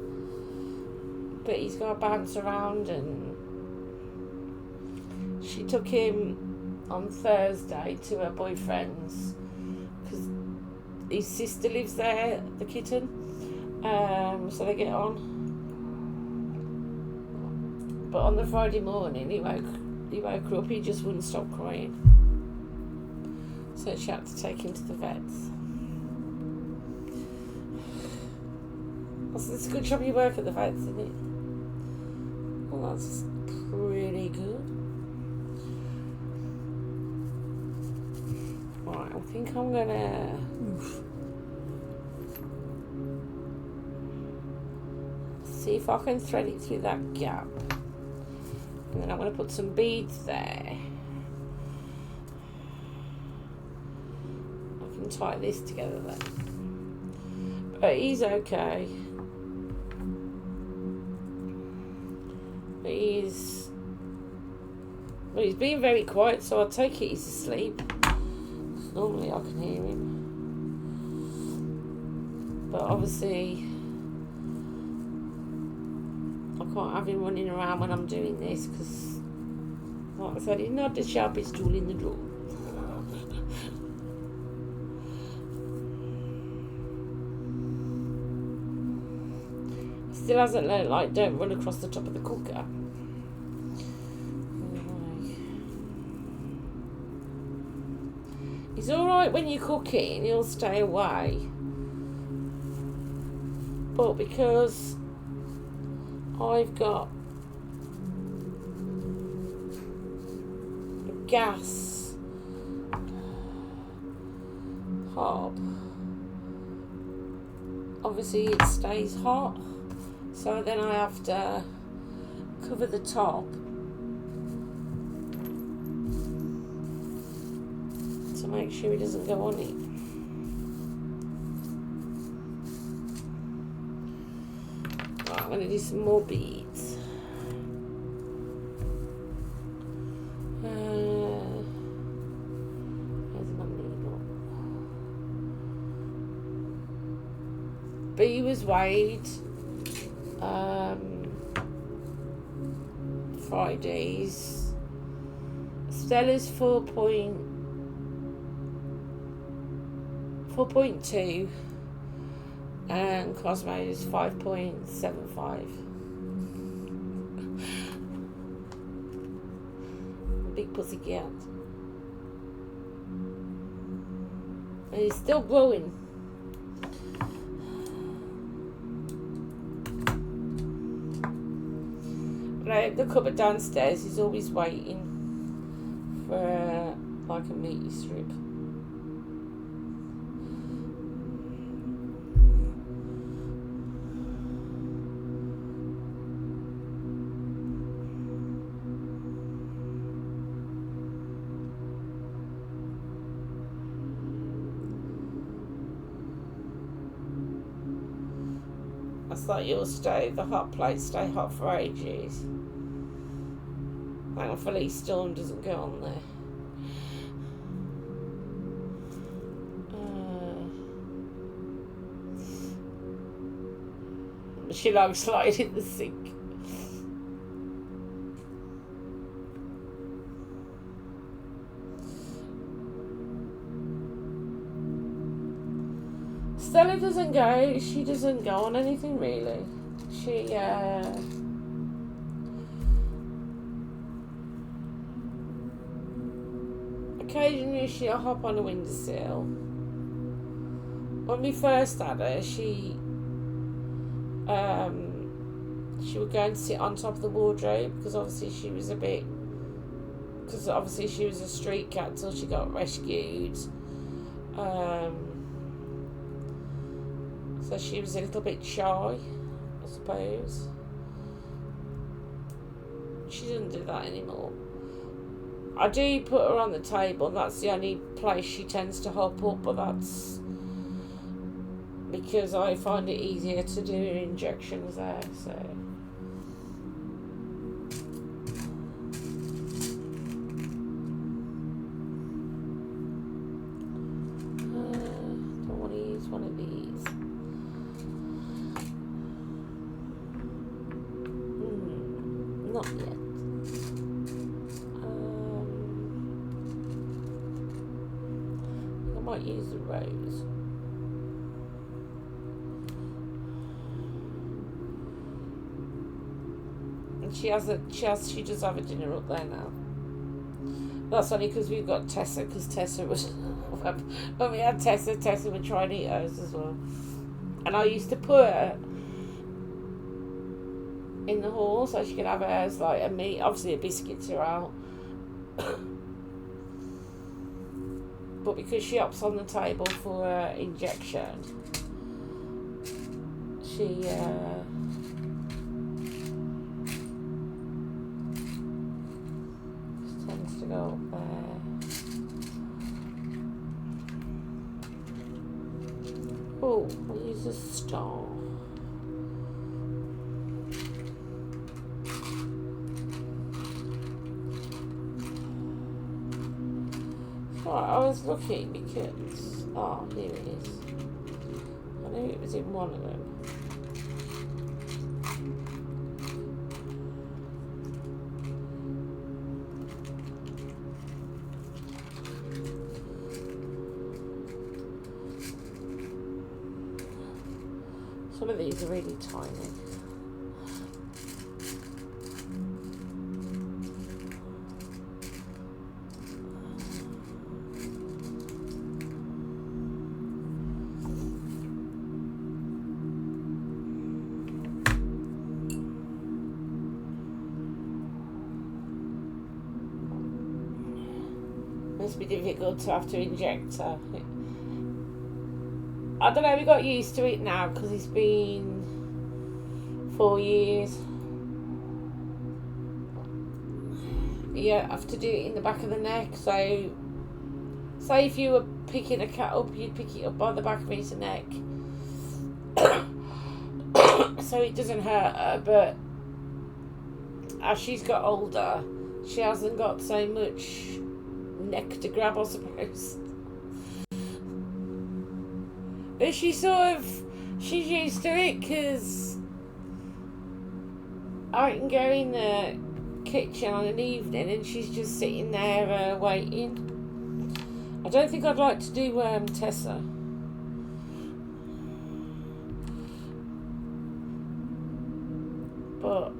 But he's got to bounce around, and she took him on Thursday to her boyfriend's because his sister lives there, the kitten. So they get on. But on the Friday morning, he woke her up. He just wouldn't stop crying. So she had to take him to the vets. It's a good job you work at the vets, isn't it? Well, that's pretty good. Right, I think I'm gonna See if I can thread it through that gap. And then I'm going to put some beads there. I can tie this together then. But he's okay. But he's being very quiet, so I take it he's asleep. Normally I can hear him. But obviously I can't have him running around when I'm doing this, because like I said, he's not the sharpest tool in the drawer. Still hasn't learned, like, don't run across the top of the cooker. He's alright when you're cooking, he'll stay away. But because I've got a gas hob, obviously it stays hot, so then I have to cover the top to make sure it doesn't go on it. Right, I'm going to do some more beads. Where's my needle? B was weighed Fridays. Stella's 4.2 and Cosmo's 5.75. Big pussy cat. And he's still growing. But the cupboard downstairs is always waiting for like a meaty strip. That's like your stove, the hot plates stay hot for ages. Thankfully storm doesn't go on there. She likes sliding in the sink. Stella doesn't go. She doesn't go on anything really. She occasionally she'll hop on a windowsill. When we first had her, she would go and sit on top of the wardrobe, because obviously she was a street cat till she got rescued. So she was a little bit shy, I suppose. She doesn't do that anymore. I do put her on the table, and that's the only place she tends to hop up, but that's because I find it easier to do injections there, so. Don't want to use one of these. Not yet. I might use the rose. And she does have a dinner up there now. That's only because we've got Tessa, because Tessa was when we had Tessa would try and eat hers as well. And I used to put her in the hall so she could have hers, like a meat, obviously a biscuit throughout. But because she hops on the table for her injection, she There's a star. Right, I was looking because... Oh, here it is. I knew it was in one of them. Some of these are really tiny. Must be difficult to have to inject her. I don't know, we got used to it now because it's been 4 years. You have to do it in the back of the neck, so say if you were picking a cat up, you'd pick it up by the back of his neck so it doesn't hurt her, but as she's got older, she hasn't got so much neck to grab, I suppose. But she's used to it because I can go in the kitchen on an evening and she's just sitting there waiting. I don't think I'd like to do Tessa. But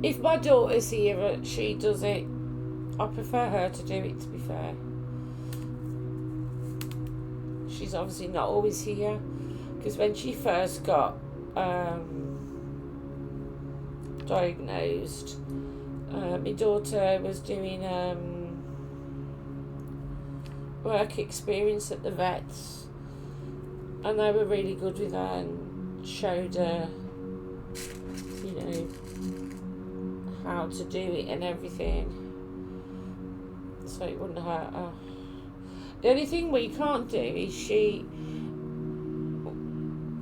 if my daughter's here, she does it. I prefer her to do it, to be fair. She's obviously not always here because when she first got diagnosed, my daughter was doing work experience at the vets, and they were really good with her and showed her, you know, how to do it and everything, so it wouldn't hurt her. The only thing we can't do is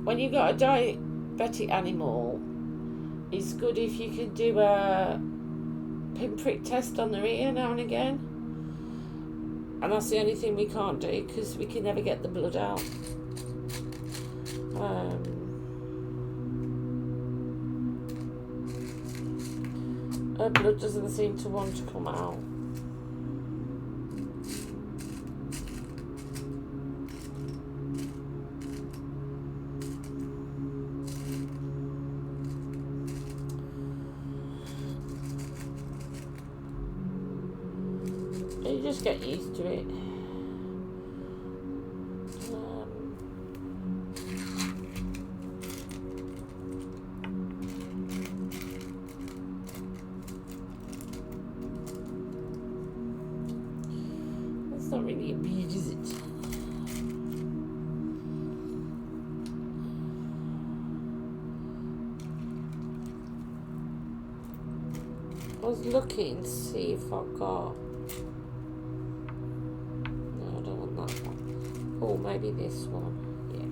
when you've got a diabetic animal, it's good if you can do a pinprick test on their ear now and again. And that's the only thing we can't do because we can never get the blood out. Her blood doesn't seem to want to come out. You just get used to it. That's not really a bead, is it? I was looking to see if I got... Oh, maybe this one. Yeah.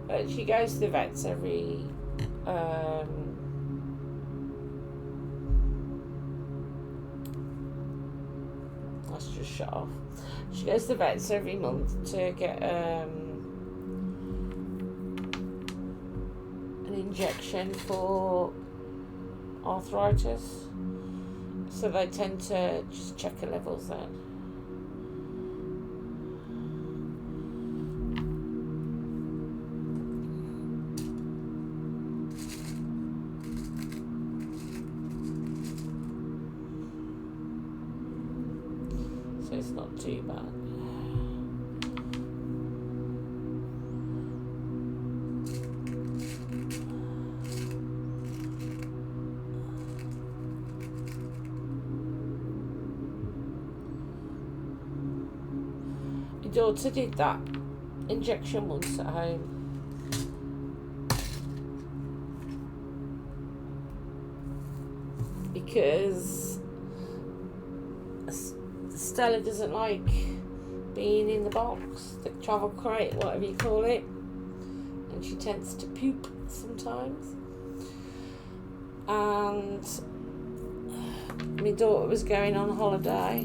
But she goes to the vets every let's just shut off. She goes to the vets every month to get an injection for arthritis, so they tend to just check her levels then. So it's not too bad. My daughter did that injection once at home. because Stella doesn't like being in the box, the travel crate, whatever you call it, and she tends to poop sometimes. And my daughter was going on holiday,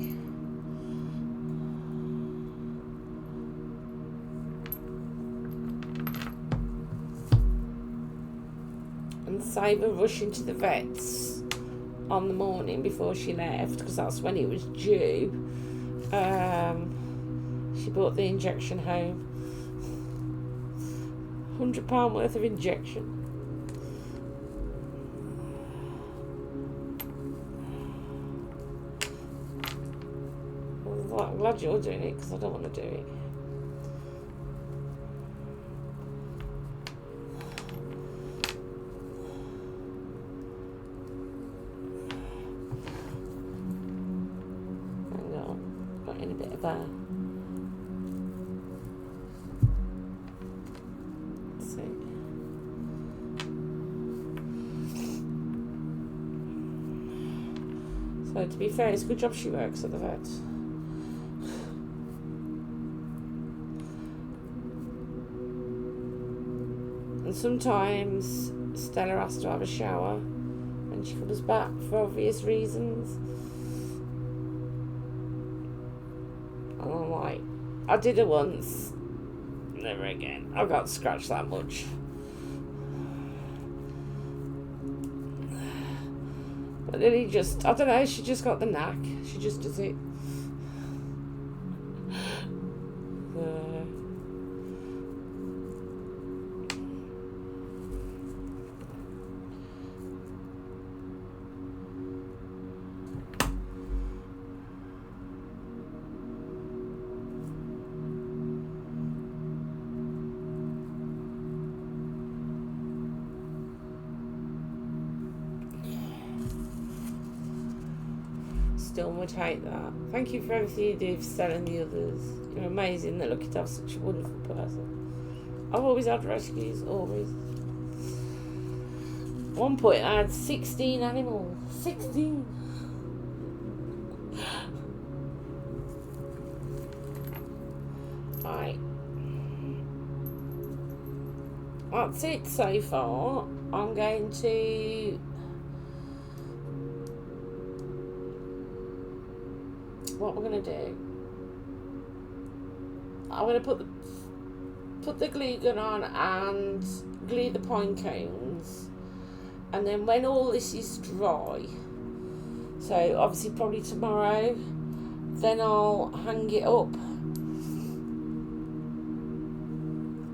and Sabre rushed into the vets on the morning before she left, because that's when it was due. She brought the injection home. £100 worth of injection. I'm glad you're doing it, because I don't want to do it. Hang on, got in a bit of a... Let's see. So to be fair, it's a good job she works at the vet. And sometimes Stella has to have a shower when she comes back for obvious reasons. And I'm like, I did it once, never again. I got scratched that much. But then he just, I don't know, she just got the knack. She just does it. Still would hate that. Thank you for everything you do for Stella and the others. You're amazing. They're lucky to have such a wonderful person. I've always had rescues, always. At one point I had 16 animals. 16! Right. That's it so far. I'm going to... What we're going to do, I'm going to put the glue gun on and glue the pine cones, and then when all this is dry, so obviously probably tomorrow, then I'll hang it up.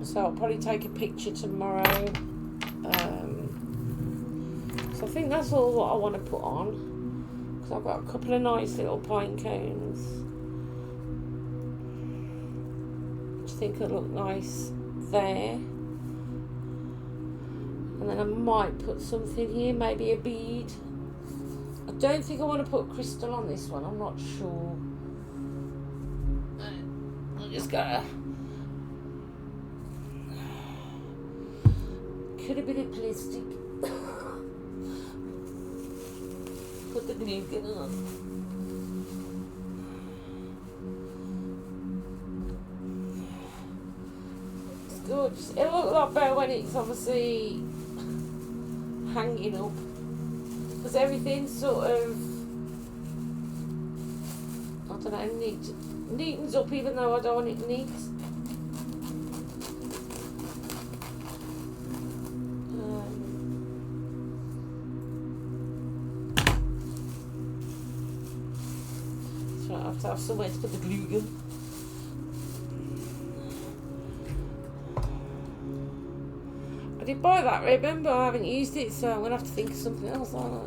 So I'll probably take a picture tomorrow. So I think that's all what I want to put on. I've got a couple of nice little pine cones, which I think will look nice there. And then I might put something here, maybe a bead. I don't think I want to put crystal on this one, I'm not sure. I just gotta... Could have been a plastic. Put the glue gun on. It's gorgeous. It'll look a lot better when it's obviously hanging up, because everything's sort of, I don't know, neatens up, even though I don't want it neat. I have to have somewhere to put the glue gun. I did buy that ribbon, but I haven't used it, so I'm going to have to think of something else, aren't I?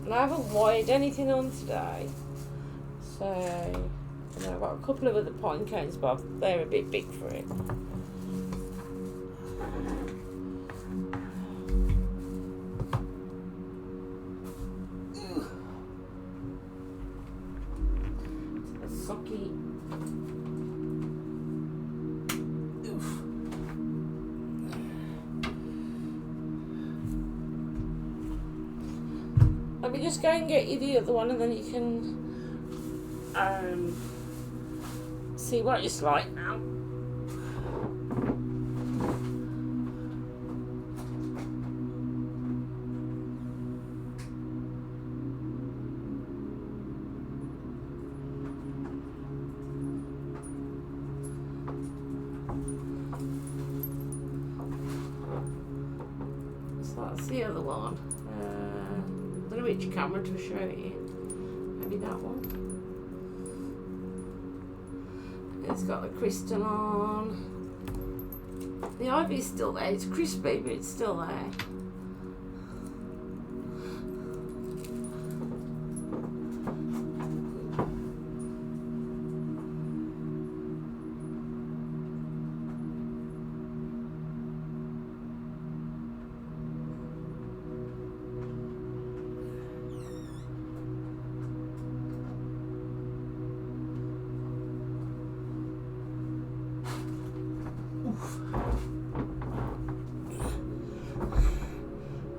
And I haven't wired anything on today. So, you know, I've got a couple of other pine cones, but they're a bit big for it. My me just go and get you the other one, and then you can see what it's like now. So that's the other one. I don't know which camera to show you. Maybe that one. It's got the crystal on. The ivy's still there. It's crispy, but it's still there.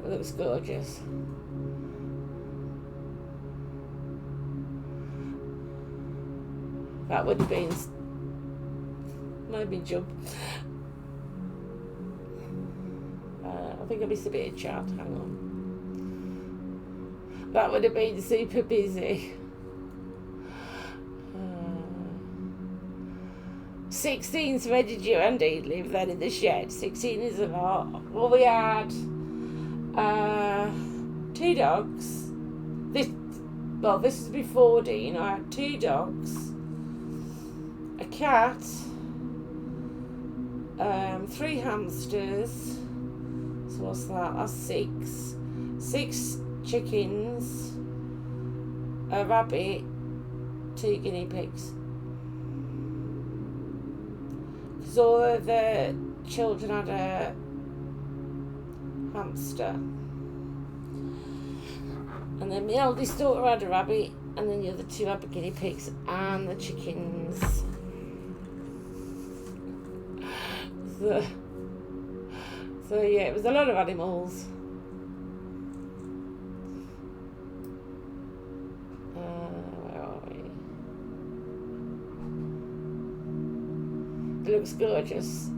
It looks gorgeous. That would have been maybe jump. I think I missed a bit of chat. Hang on. That would have been super busy. 16, so where did you and Dee live then in the shed? 16 is a lot. Well, we had 2 dogs. This is before Dean. I had 2 dogs, a cat, 3 hamsters. So what's that? That's 6. 6 chickens, a rabbit, 2 guinea pigs. Because all of the children had a hamster. And then my eldest daughter had a rabbit, and then the other 2 had the guinea pigs and the chickens. So yeah, it was a lot of animals. Where are we? It looks gorgeous.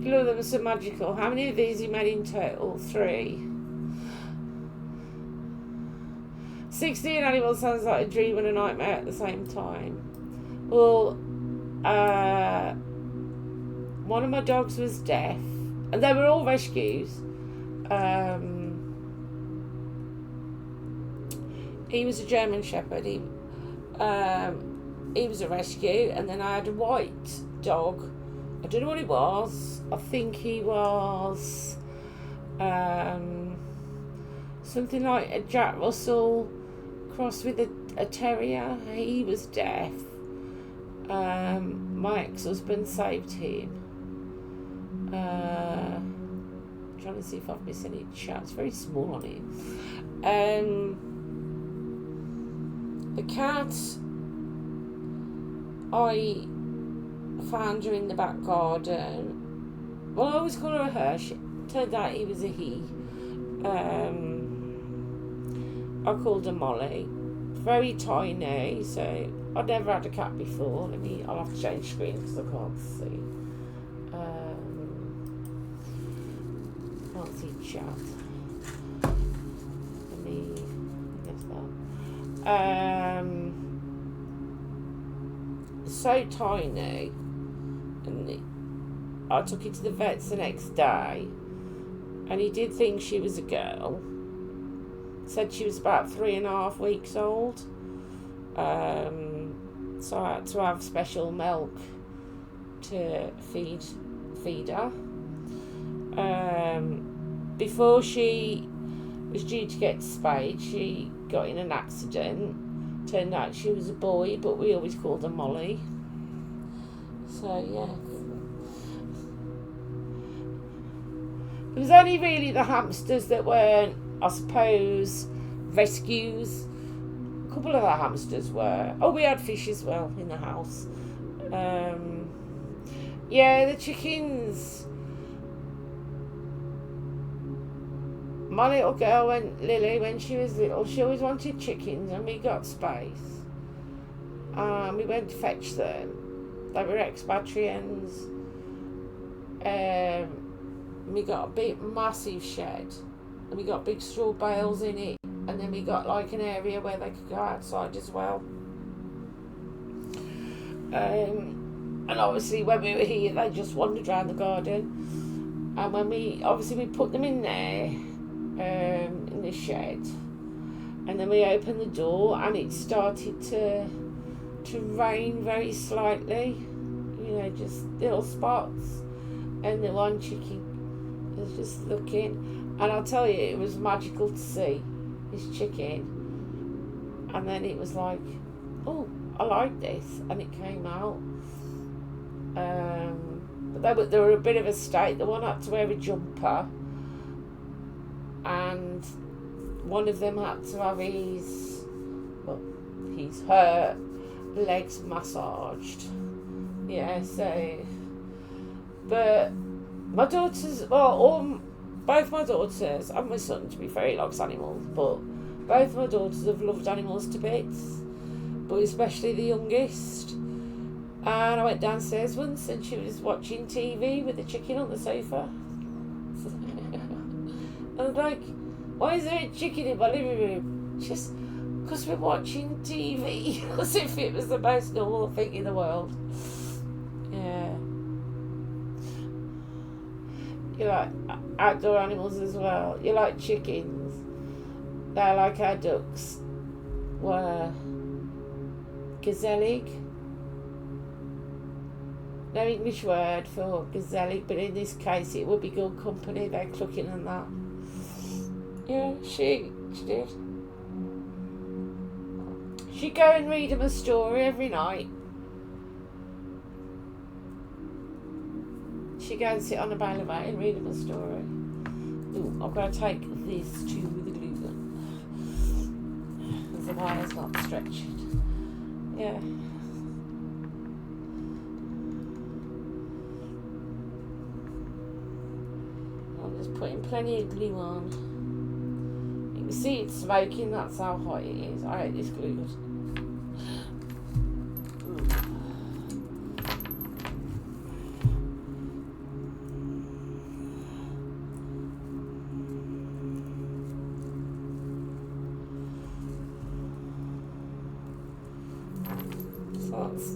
You know, them are so magical. How many of these you made in total? 3. 16 animals sounds like a dream and a nightmare at the same time. Well, one of my dogs was deaf, and they were all rescues. He was a German Shepherd. He was a rescue, and then I had a white dog. I don't know what it was. I think he was something like a Jack Russell crossed with a terrier. He was deaf. My ex-husband saved him. Trying to see if I've missed any chat. It's very small on it. The cat, I found her in the back garden. Well, I always call her a her. Turned out he was a he. I called her Molly. Very tiny, so I'd never had a cat before. I'll have to change screen because I can't see. Can't see chat. Let me guess that. So tiny, and I took it to the vets the next day, and he did think she was a girl. Said she was about 3.5 weeks old. So I had to have special milk to feed her. Before she was due to get spayed, she got in an accident. Turned out she was a boy, but we always called her Molly. So yeah. It was only really the hamsters that weren't, I suppose, rescues. A couple of the hamsters were. Oh, we had fish as well in the house. Yeah, the chickens. my little girl, Lily, when she was little, she always wanted chickens, and we got space. We went to fetch them. They were expatrians. We got a big, massive shed, and we got big straw bales in it, and then we got like an area where they could go outside as well. And obviously when we were here, they just wandered around the garden. And when we put them in there, in the shed, and then we opened the door, and it started to rain very slightly, just little spots. And the one chicken was just looking, and I'll tell you, it was magical to see this chicken. And then it was like, oh, I like this, and it came out. But they were a bit of a state. The one had to wear a jumper, and one of them had to have her legs massaged. Yeah, so. But my daughters, both my daughters and my son, to be fair, he likes animals, but both my daughters have loved animals to bits, but especially the youngest. And I went downstairs once, and she was watching TV with the chicken on the sofa. I was like, why is there a chicken in my living room? Just because we're watching TV, as if it was the most normal thing in the world. Yeah. You like outdoor animals as well. You like chickens. They're like our ducks were gezellig. No English word for gezellig, but in this case it would be good company. They're clucking and that. Yeah, she did. She'd go and read him a story every night. She'd go and sit on a bale of hay and read him a story. Ooh, I'm going to take this to the glue gun, because the wire's not stretched. Yeah. I'm just putting plenty of glue on. You can see it's smoking, that's how hot it is. I hate this glue gun.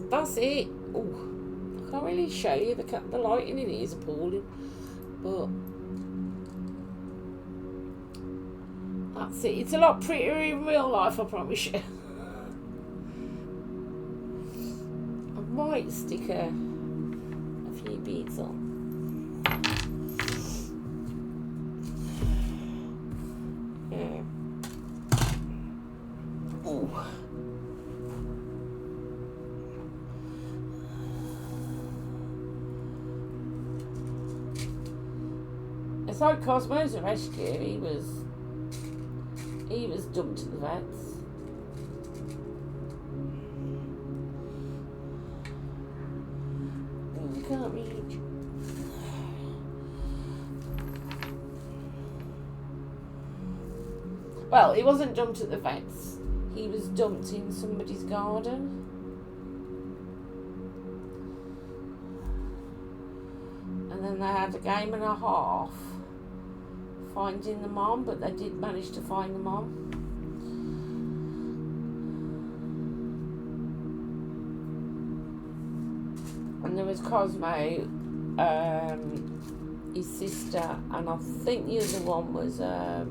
That's it. Ooh, I can't really show you, the lighting in here is appalling, but that's it. It's a lot prettier in real life, I promise you. I might stick a few beads on. Yeah. Ooh. It's like Cosmo's a rescue. He was dumped at the vets. You can't read. Well, he wasn't dumped at the vets. He was dumped in somebody's garden. And then they had a game and a half finding the mom, but they did manage to find the mom. And there was Cosmo, his sister, and I think the other one was a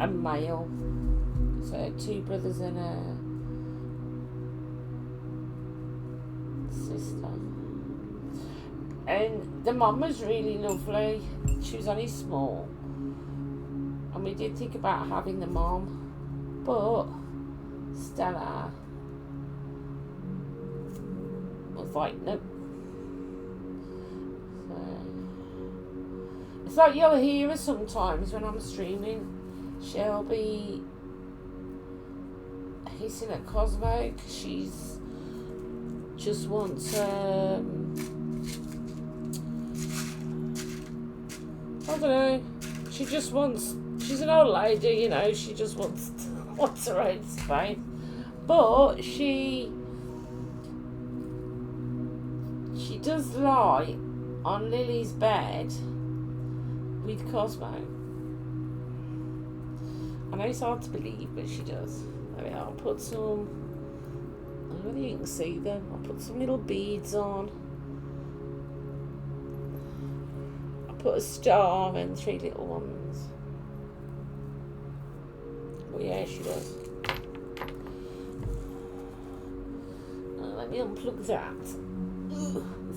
male. So 2 brothers and a sister. And the mum was really lovely. She was only small, and we did think about having the mum, but Stella was like, nope. So it's like you'll hear her sometimes when I'm streaming. She'll be hissing at Cosmo because she's just wants I don't know. She just wants. She's an old lady, you know. She just wants her own space. But she does lie on Lily's bed with Cosmo. I know it's hard to believe, but she does. I mean, I'll put some. I don't know whether you can see them. I'll put some little beads on. Put a star and 3 little ones. Oh yeah, she does. Let me unplug that.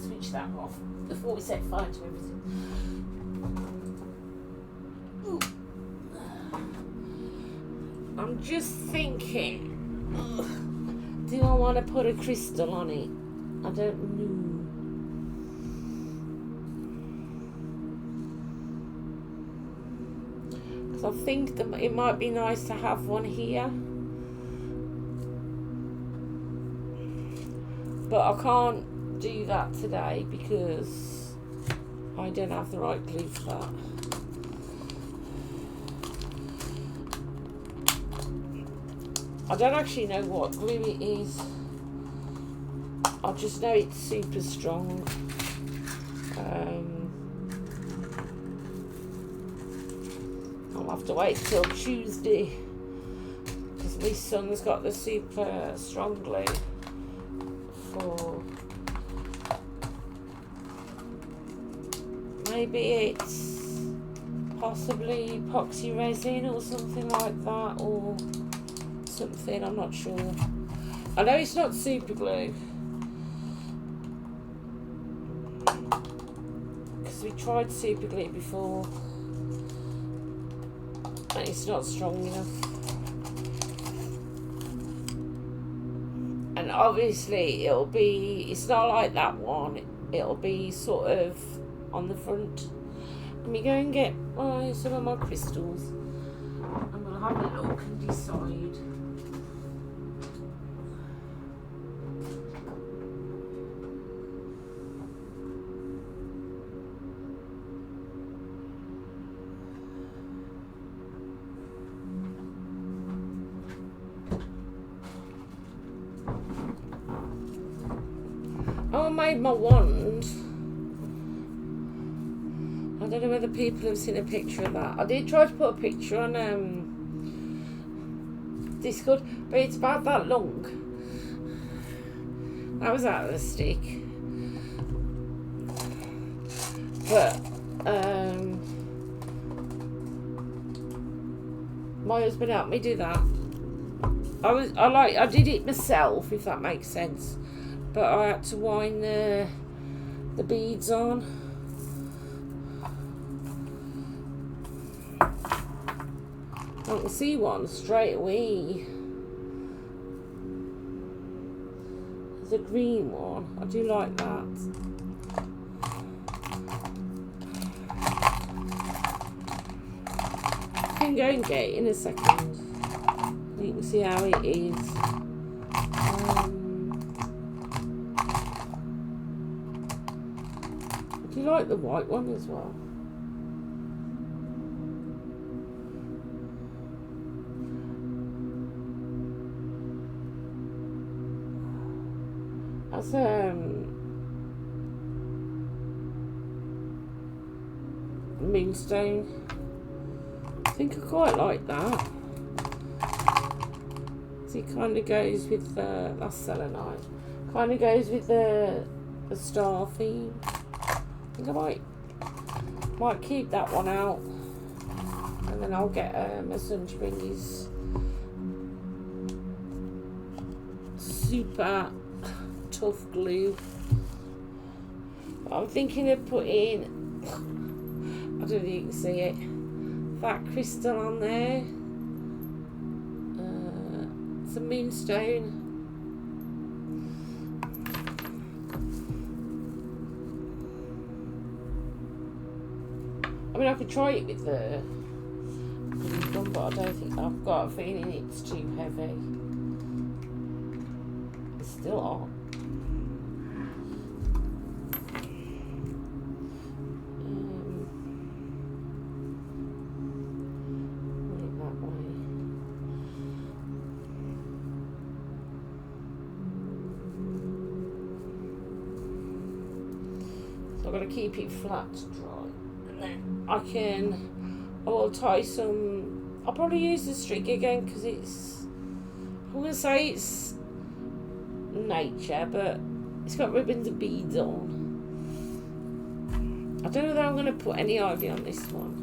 Switch that off before we set fire to everything. I'm just thinking, do I want to put a crystal on it? I don't know. I think that it might be nice to have one here, but I can't do that today because I don't have the right glue for that. I don't actually know what glue it is. I just know it's super strong. I'll have to wait till Tuesday because my son's got the super strong glue for. Maybe it's possibly epoxy resin or something like that, or something, I'm not sure. I know it's not super glue because we tried super glue before and it's not strong enough. And obviously it's not like that one, it'll be sort of on the front. Let me go and get some of my crystals and we'll have a look and decide. Oh, I made my wand. I don't know whether people have seen a picture of that. I did try to put a picture on Discord, but it's about that long. That was out of the stick. But my husband helped me do that. I did it myself, if that makes sense. But I had to wind the beads on. I can see one straight away. There's a green one. I do like that. I can go and get it in a second. You can see how it is. I do like the white one as well. That's moonstone. I think I quite like that. So it kind of goes with that's selenite. Kind of goes with the star theme. I think I might keep that one out, and then I'll get my son to bring his super tough glue. But I'm thinking of putting, I don't know if you can see it, that crystal on there. It's a moonstone. I mean, I could try it with the gun, but I don't think, I've got a feeling it's too heavy. It's still hot. got to keep it flat to dry. And then I will tie some, I'll probably use the string again because it's, I'm going to say it's nature, but it's got ribbons and beads on. I don't know whether I'm going to put any ivy on this one.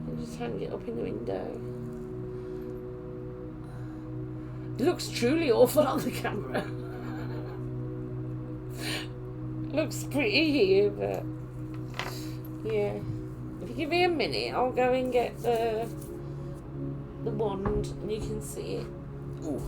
I'll just hang it up in the window. It looks truly awful on the camera. It looks pretty here, but yeah. If you give me a minute, I'll go and get the wand and you can see it. Ooh.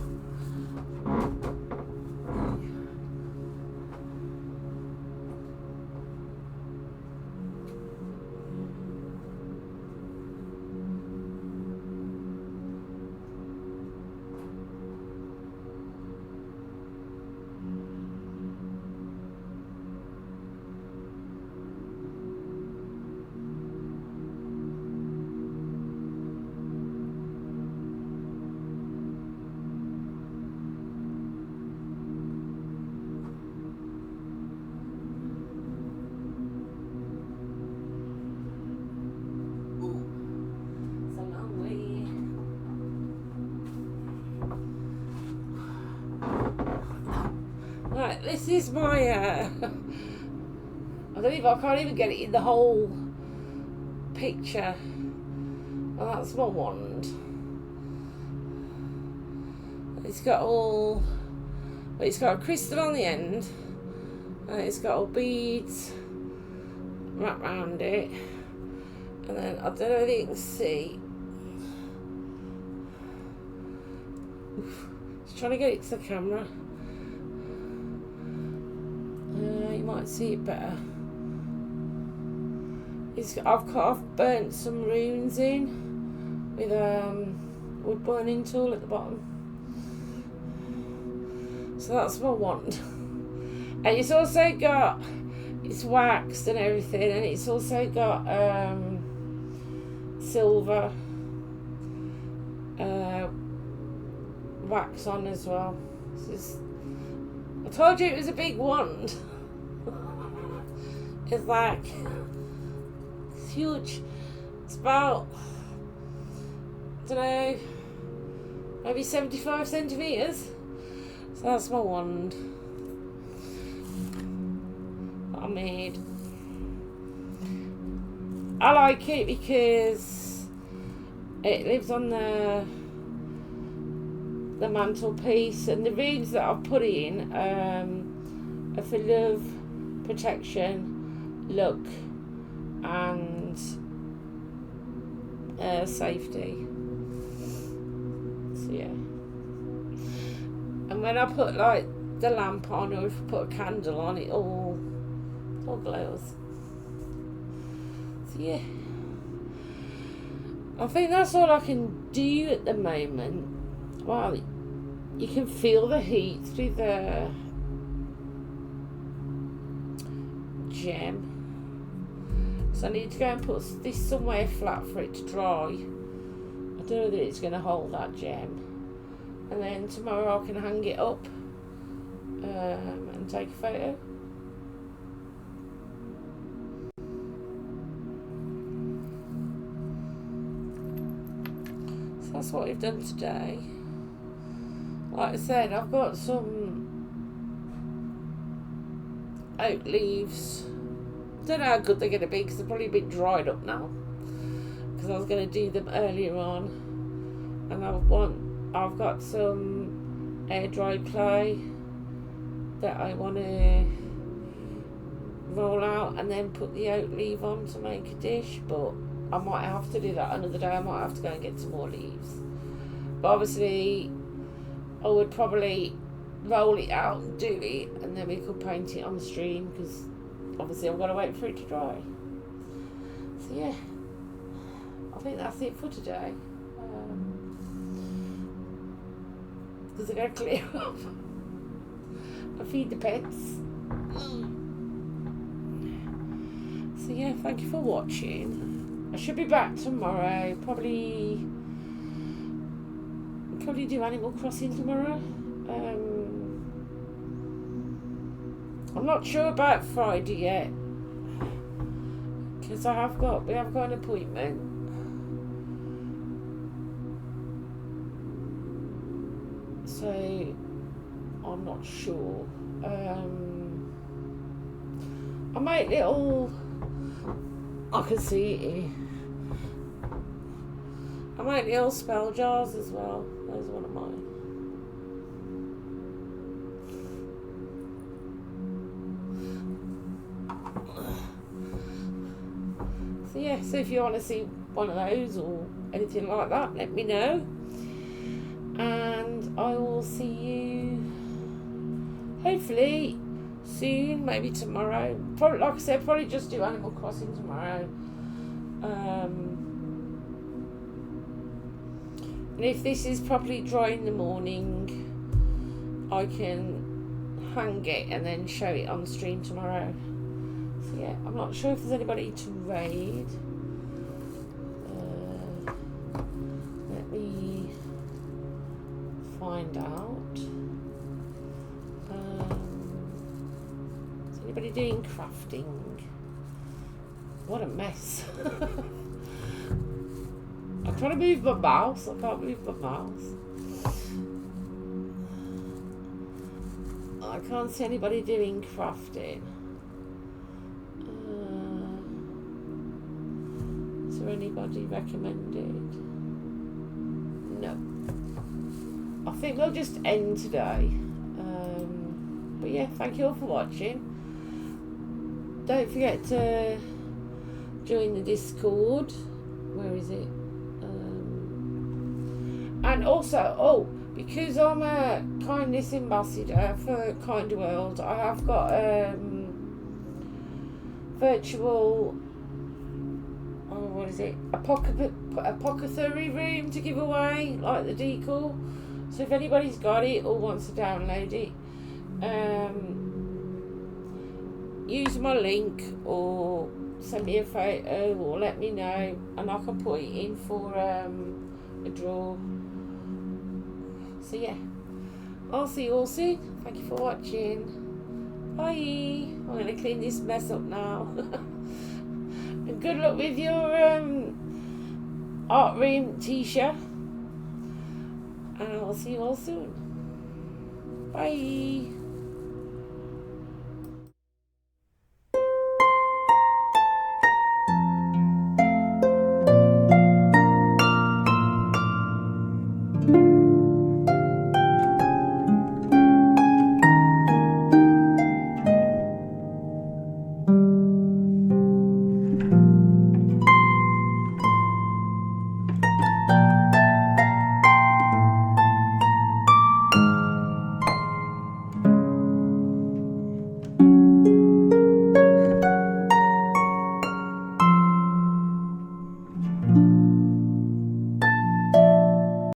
Right, this is my, I can't even get it in the whole picture. Well, that's my wand. It's got it's got a crystal on the end, and it's got all beads wrapped around it, and then, I don't know if you can see, just trying to get it to the camera. You might see it better. I've burnt some runes in with wood burning tool at the bottom. So that's what I want. And it's also got, it's waxed and everything, and it's also got silver wax on as well. I told you it was a big wand. It's like, it's huge. It's about, I don't know, maybe 75 centimetres. So that's my wand that I made. I like it because it lives on the mantelpiece, and the reeds that I've put in are for love, protection, luck, and safety. So yeah. And when I put like the lamp on, or if I put a candle on, it all glows. So yeah. I think that's all I can do at the moment. Well, you can feel the heat through the gem. So I need to go and put this somewhere flat for it to dry. I don't know whether it's going to hold that gem. And then tomorrow I can hang it up and take a photo. So that's what we've done today. Like I said, I've got some oak leaves. Don't know how good they're going to be because they're probably a bit dried up now. Because I was going to do them earlier on. And I've got some air dried clay that I want to roll out and then put the oak leaf on to make a dish. But I might have to do that another day. I might have to go and get some more leaves. But obviously, I would probably roll it out and do it, and then we could paint it on the stream, because obviously I've got to wait for it to dry. So yeah, I think that's it for today. Because I got to clear up and feed the pets. So yeah, thank you for watching. I should be back tomorrow. Probably do Animal Crossing tomorrow. I'm not sure about Friday yet, because we have got an appointment. So I'm not sure. I make little. I can see it here. I make little spell jars as well. Those are one of mine. So yeah, so if you want to see one of those or anything like that, let me know. And I will see you hopefully soon, maybe tomorrow. Probably, like I said, probably just do Animal Crossing tomorrow. And if this is properly dry in the morning, I can hang it and then show it on stream tomorrow. So yeah, I'm not sure if there's anybody to raid. Let me find out. Is anybody doing crafting? What a mess. I'm trying to move my mouse. I can't move my mouse. I can't see anybody doing crafting. Is there anybody recommended? No. I think we'll just end today. But yeah, thank you all for watching. Don't forget to join the Discord. Where is it? And also, because I'm a kindness ambassador for Kind World, I have got virtual, what is it? Apothecary room to give away, like the decor. So if anybody's got it or wants to download it, use my link or send me a photo or let me know, and I can put it in for a draw. So yeah, I'll see you all soon. Thank you for watching. Bye. I'm going to clean this mess up now. And good luck with your art room t-shirt. And I'll see you all soon. Bye.